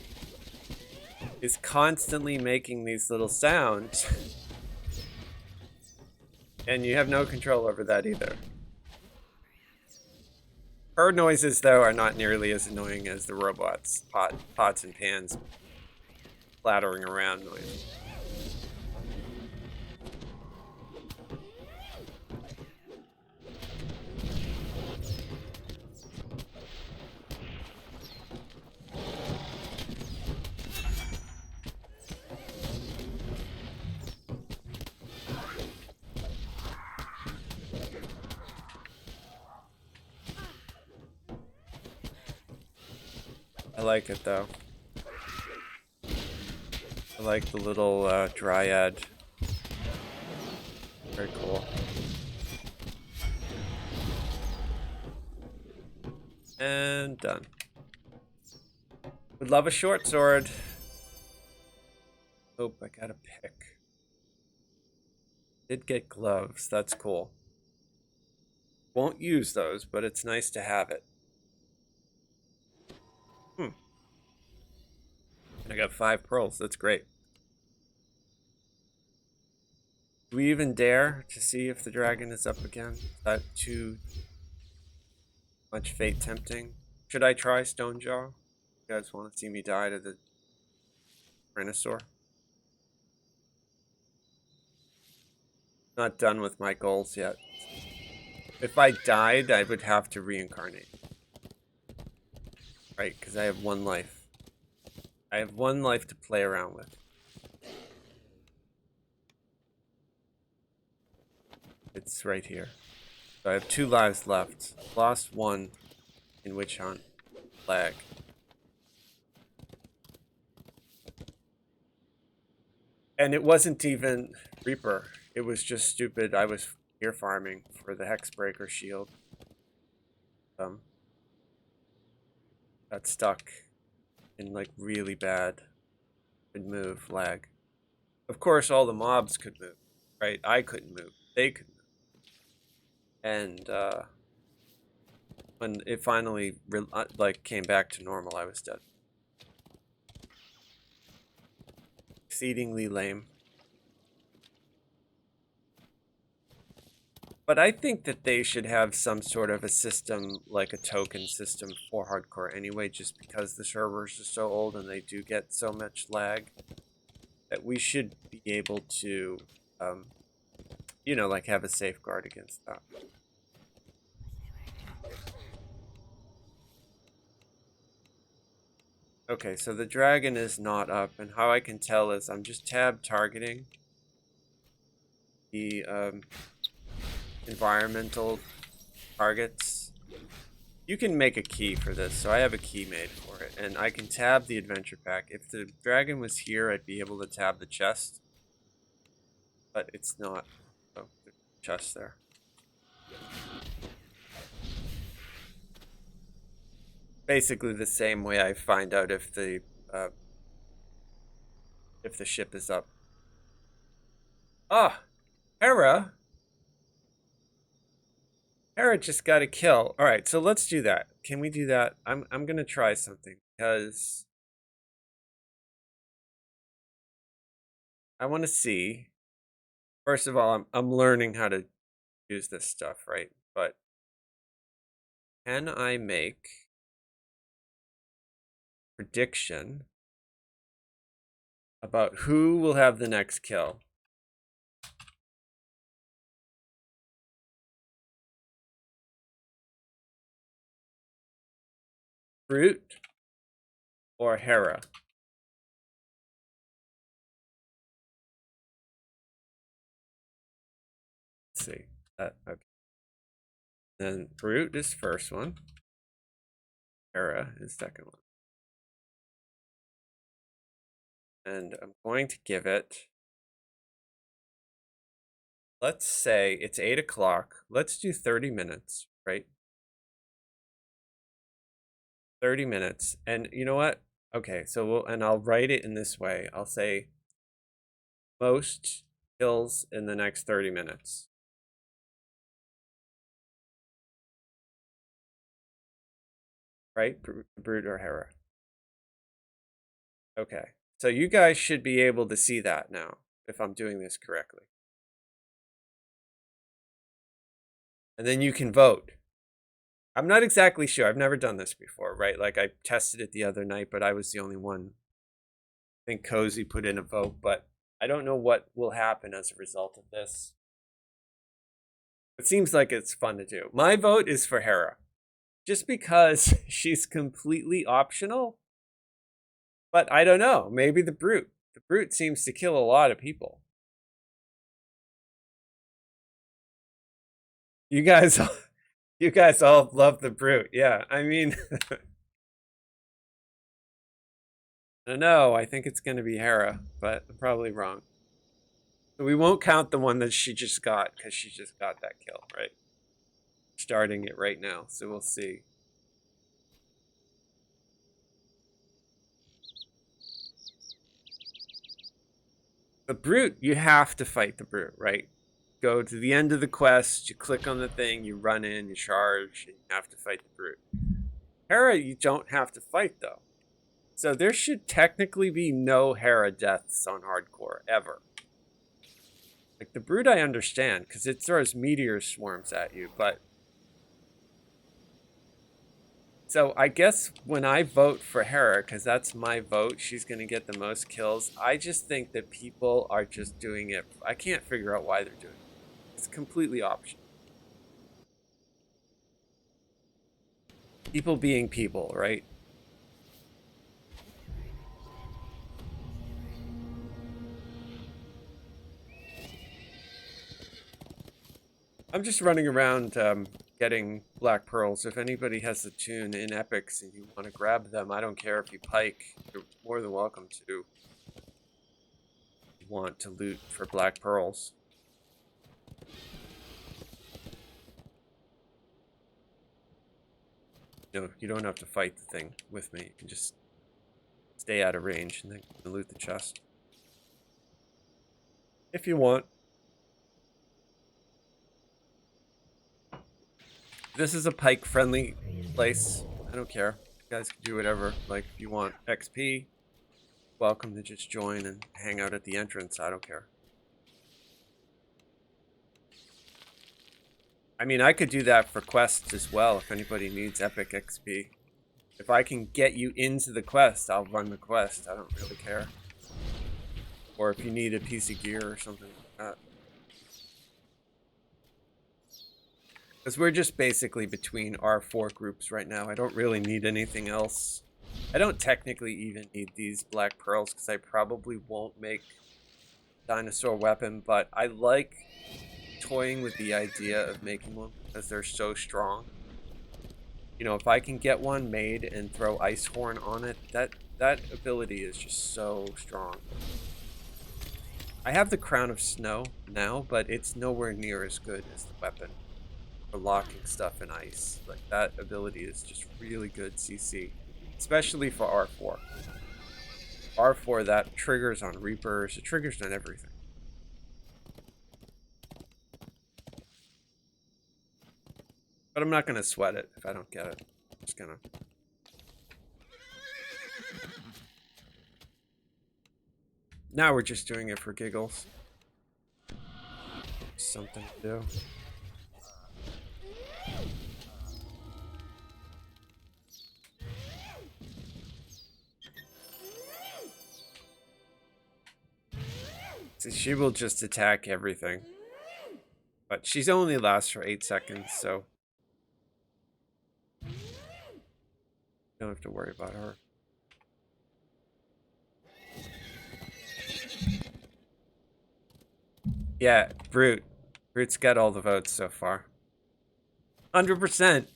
is constantly making these little sounds and you have no control over that either. Her noises, though, are not nearly as annoying as the robots' pots and pans clattering around noise. I like it, though. I like the little dryad. Very cool. And done. Would love a short sword. Oh, I got a pick. Did get gloves. That's cool. Won't use those, but it's nice to have it. I got 5 pearls. That's great. Do we even dare to see if the dragon is up again? Is that too much fate tempting? Should I try Stonejaw? You guys want to see me die to the Tyrannosaur? Not done with my goals yet. If I died, I would have to reincarnate. Right, because I have 1 life. I have 1 life to play around with. It's right here. So I have 2 lives left. Lost 1 in Witch Hunt. Lag. And it wasn't even Reaper. It was just stupid. I was here farming for the Hexbreaker shield. Got stuck in like really bad could move lag. Of course, all the mobs could move, right? I couldn't move. They could move. And when it finally like came back to normal, I was dead. Exceedingly lame. But I think that they should have some sort of a system, like a token system for hardcore anyway, just because the servers are so old and they do get so much lag, that we should be able to, you know, like have a safeguard against that. Okay, so the dragon is not up, and how I can tell is I'm just tab targeting the environmental targets. You can make a key for this, so I have a key made for it, and I can tab the adventure pack. If the dragon was here, I'd be able to tab the chest, but it's not. Oh, there's a chest there. Basically the same way I find out if the ship is up. Ah, Hera. Hera just got a kill. All right, so let's do that. Can we do that? I'm gonna try something because I want to see. First of all, I'm learning how to use this stuff, right? But can I make prediction about who will have the next kill? Brute or Hera? Let's see. Okay. Then Brute is first one. Hera is second one. And I'm going to give it, let's say it's 8 o'clock. Let's do 30 minutes, right? 30 minutes. And you know what? Okay, so and I'll write it in this way. I'll say most kills in the next 30 minutes. Right? Brute or Hera. Okay. So you guys should be able to see that now, if I'm doing this correctly. And then you can vote. I'm not exactly sure. I've never done this before, right? Like I tested it the other night, but I was the only one. I think Cozy put in a vote, but I don't know what will happen as a result of this. It seems like it's fun to do. My vote is for Hera. Just because she's completely optional. But I don't know. Maybe the Brute. The Brute seems to kill a lot of people. You guys all love the Brute. Yeah, I mean, I don't know. I think it's going to be Hera, but I'm probably wrong. So we won't count the one that she just got because she just got that kill, right? Starting it right now, so we'll see. The Brute, you have to fight the Brute, right? Go to the end of the quest, you click on the thing, you run in, you charge, and you have to fight the Brute. Hera, you don't have to fight, though. So there should technically be no Hera deaths on hardcore, ever. Like, the Brute I understand, because it throws meteor swarms at you, but... So I guess when I vote for Hera, because that's my vote, she's going to get the most kills. I just think that people are just doing it. I can't figure out why they're doing it. It's completely optional. People being people, right? I'm just running around getting black pearls. If anybody has the tune in epics and you want to grab them, I don't care if you pike. You're more than welcome to. Want to loot for black pearls. You know, you don't have to fight the thing with me. You can just stay out of range and then loot the chest. If you want. This is a pike friendly place. I don't care. You guys can do whatever. Like, if you want XP, welcome to just join and hang out at the entrance. I don't care. I mean, I could do that for quests as well if anybody needs epic XP. If I can get you into the quest, I'll run the quest. I don't really care. Or if you need a piece of gear or something like that. Because we're just basically between our 4 groups right now. I don't really need anything else. I don't technically even need these black pearls because I probably won't make dinosaur weapon, but I like toying with the idea of making one because they're so strong. You know, if I can get one made and throw ice horn on it, that ability is just so strong. I have the crown of snow now, but it's nowhere near as good as the weapon for locking stuff in ice. Like, that ability is just really good CC, especially for R4. R4, that triggers on Reapers, it triggers on everything. But I'm not gonna sweat it if I don't get it. I'm just gonna... Now we're just doing it for giggles. Something to do. So she will just attack everything. But she's only lasts for 8 seconds, so... don't have to worry about her. Yeah, Brute. Brute's got all the votes so far. 100%.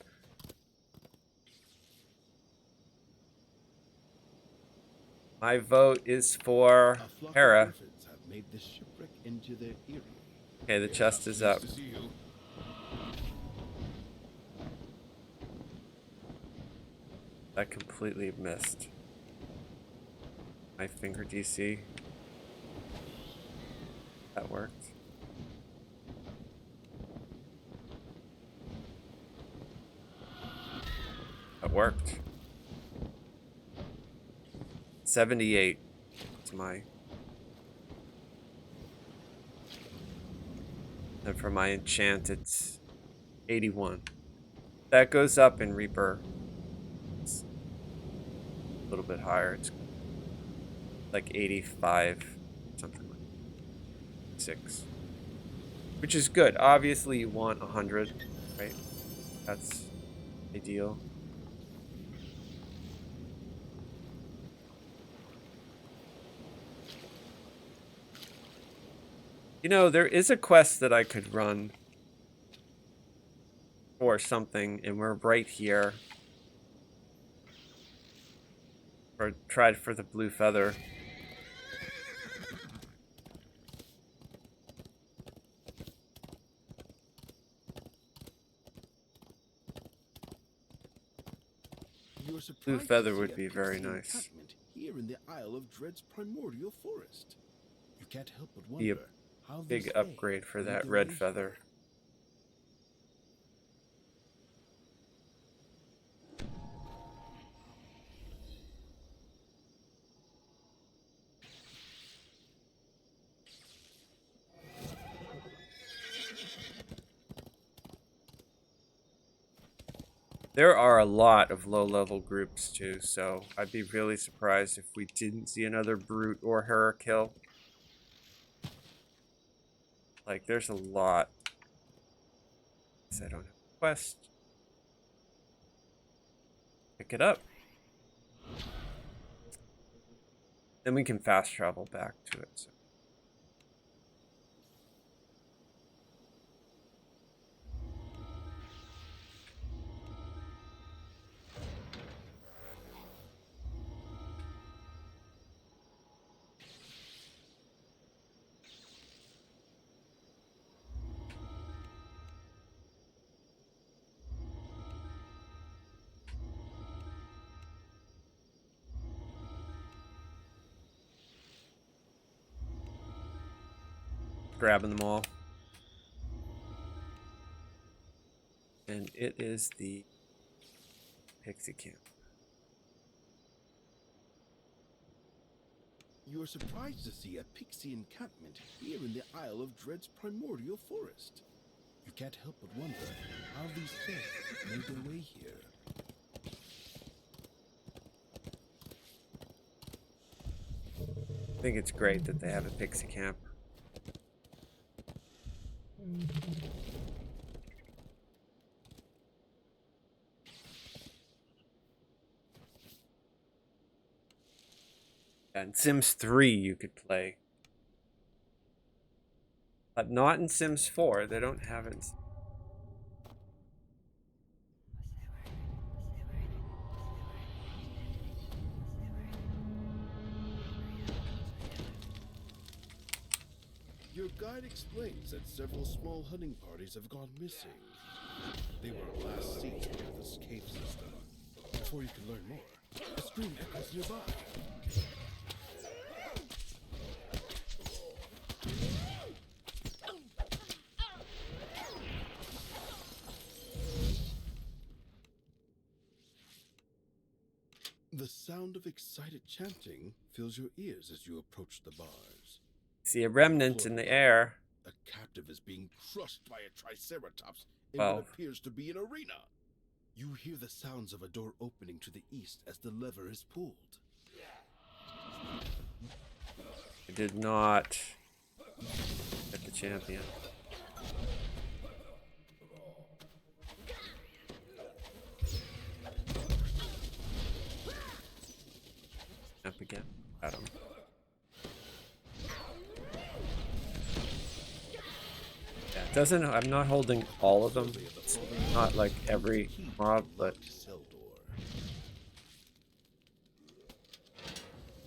My vote is for Hera. Have made the shipwreck into their eyrie. Okay, the chest is up. I completely missed my finger DC. That worked. That worked. 78. That's my... And for my enchant, it's 81. That goes up in Reaper. It's a little bit higher. It's like 85, something like 6, which is good. Obviously, you want 100, right? That's ideal. You know, there is a quest that I could run for something, and we're right here. Or tried for the blue feather. You're Blue surprised feather to see would a be very pixie nice. encampment here in the Isle of Dread's primordial forest. You can't help but Be a wonder how big these upgrade for made that their red way feather. here. There are a lot of low-level groups too, so I'd be really surprised if we didn't see another brute or her kill. Like, there's a lot. I don't have a quest. Pick it up. Then we can fast travel back to it. So. Grabbing them all. And it is the Pixie Camp. You are surprised to see a pixie encampment here in the Isle of Dread's primordial forest. You can't help but wonder how these fae made their way here. I think it's great that they have a Pixie Camp. And Sims 3 you could play. But not in Sims 4. They don't have it. Your guide explains that several small hunting parties have gone missing. They were last seen near this cave system. Before you can learn more, a scream echoes nearby. The sound of excited chanting fills your ears as you approach the bars. See a remnant in the air. A captive is being crushed by a triceratops in Wow. what appears to be an arena. You hear the sounds of a door opening to the east as the lever is pulled. I did not get the champion. Up again. Got him. Yeah, it doesn't. I'm not holding all of them. It's not like every mob, but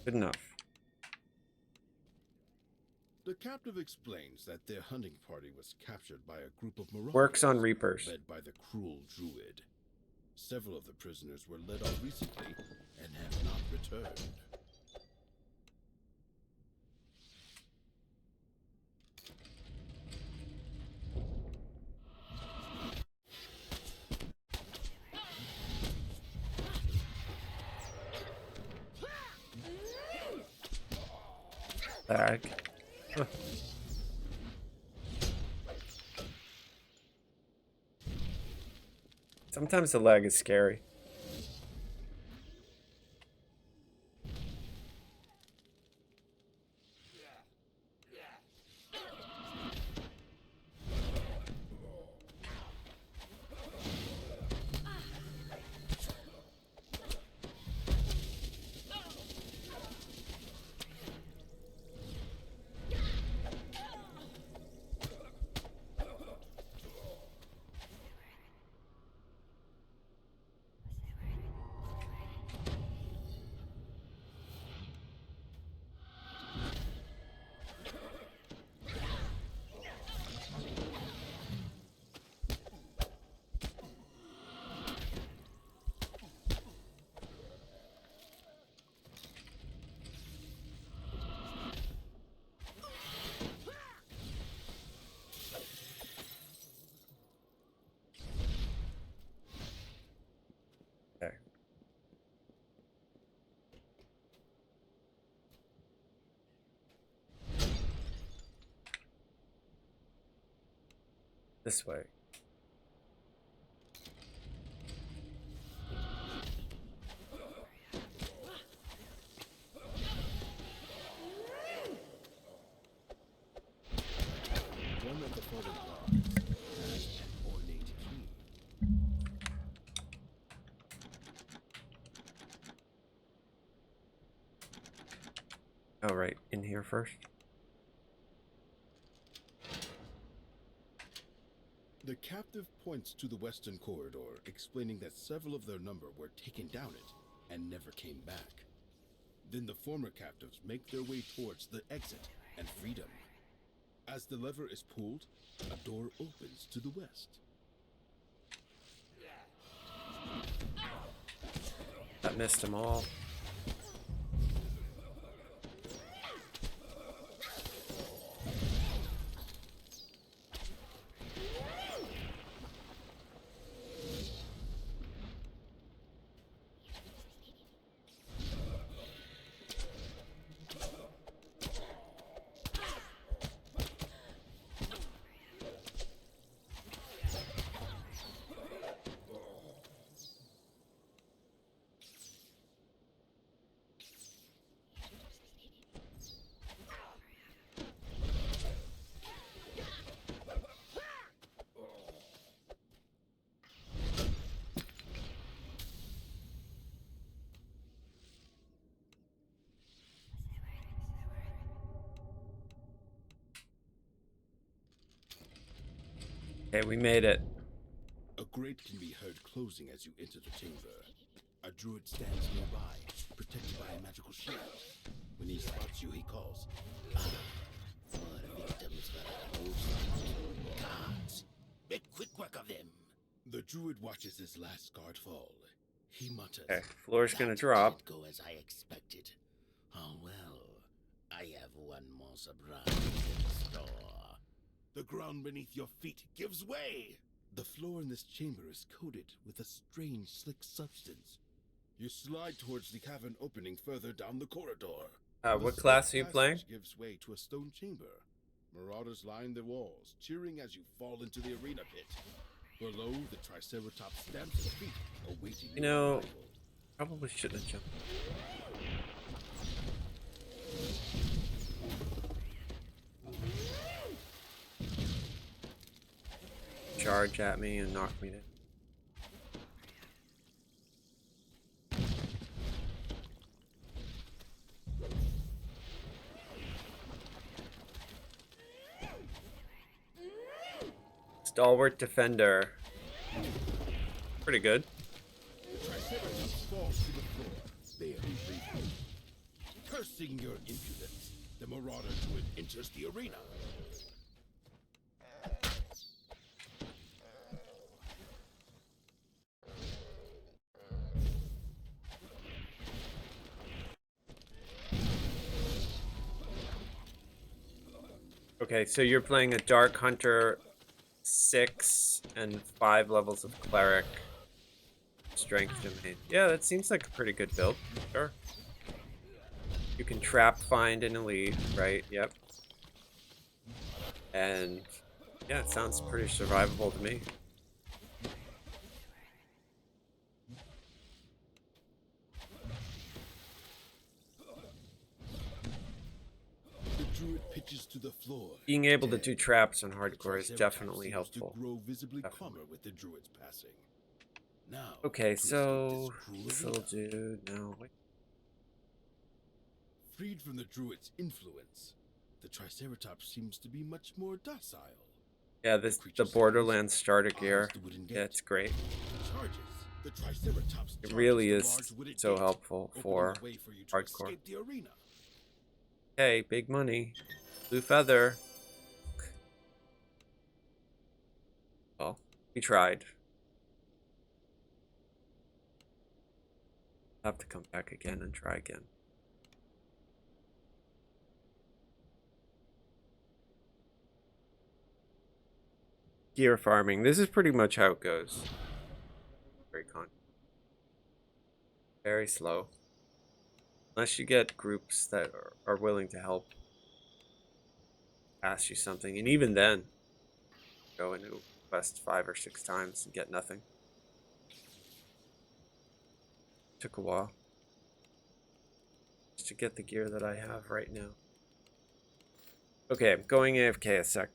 good enough. The captive explains that their hunting party was captured by a group of marauders Works on Reapers. led by the cruel druid. Several of the prisoners were led off recently and have not returned. Bag. Huh. Sometimes the lag is scary. Okay. This way. One of the fallen gods has an ornate key. Oh, right. In here first. The captive points to the western corridor, explaining that several of their number were taken down it and never came back. Then the former captives make their way towards the exit and freedom. As the lever is pulled, a door opens to the west. That missed them all. Okay, we made it. A grate can be heard closing as you enter the chamber. A druid stands nearby, protected by a magical shield. When he spots you, he calls, more victims for our host. Guards, make quick work of them. The druid watches his last guard fall. He mutters, Okay, floor's gonna "That drop. didn't go as I expected. Oh well, I have one more surprise in store." The ground beneath your feet gives way. The floor in this chamber is coated with a strange, slick substance. You slide towards the cavern opening further down the corridor. What class are you playing? Gives way to a stone chamber. Marauders line the walls, cheering as you fall into the arena pit. Below, the Triceratops stamps its feet, awaiting You your know, arrival. probably shouldn't have jumped. Charge at me and knock me down. Stalwart defender. Pretty good. The Triceratops falls to the floor, barely breathing. Cursing your impudence, the Marauder druid enters the arena. Okay, so you're playing a Dark Hunter 6 and 5 levels of Cleric. Strength domain. Yeah, that seems like a pretty good build. Sure. You can trap, find, and elite, right? Yep. And yeah, it sounds pretty survivable to me. reaches to the floor. Being able to 10. do traps on The hardcore is Triceratops definitely seems helpful. to grow visibly Definitely. calmer with the druid's passing. Now, Okay, to escape so this cruel this arena. little dude. No, wait. Freed from the druid's influence, the Triceratops seems to be much more docile. Yeah, this creature the Borderlands starter eyes gear. the wooden Yeah, gate. it's great. Charges. The Triceratops It charges really the is large wooden so gate, helpful opening for a way for you to hardcore. escape the arena. Hey, big money. Blue feather. Well, we tried. Have to come back again and try again. Gear farming. This is pretty much how it goes. Very slow. Unless you get groups that are willing to help ask you something. And even then, go into quest 5 or 6 times and get nothing. Took a while. Just to get the gear that I have right now. Okay, I'm going AFK a sec.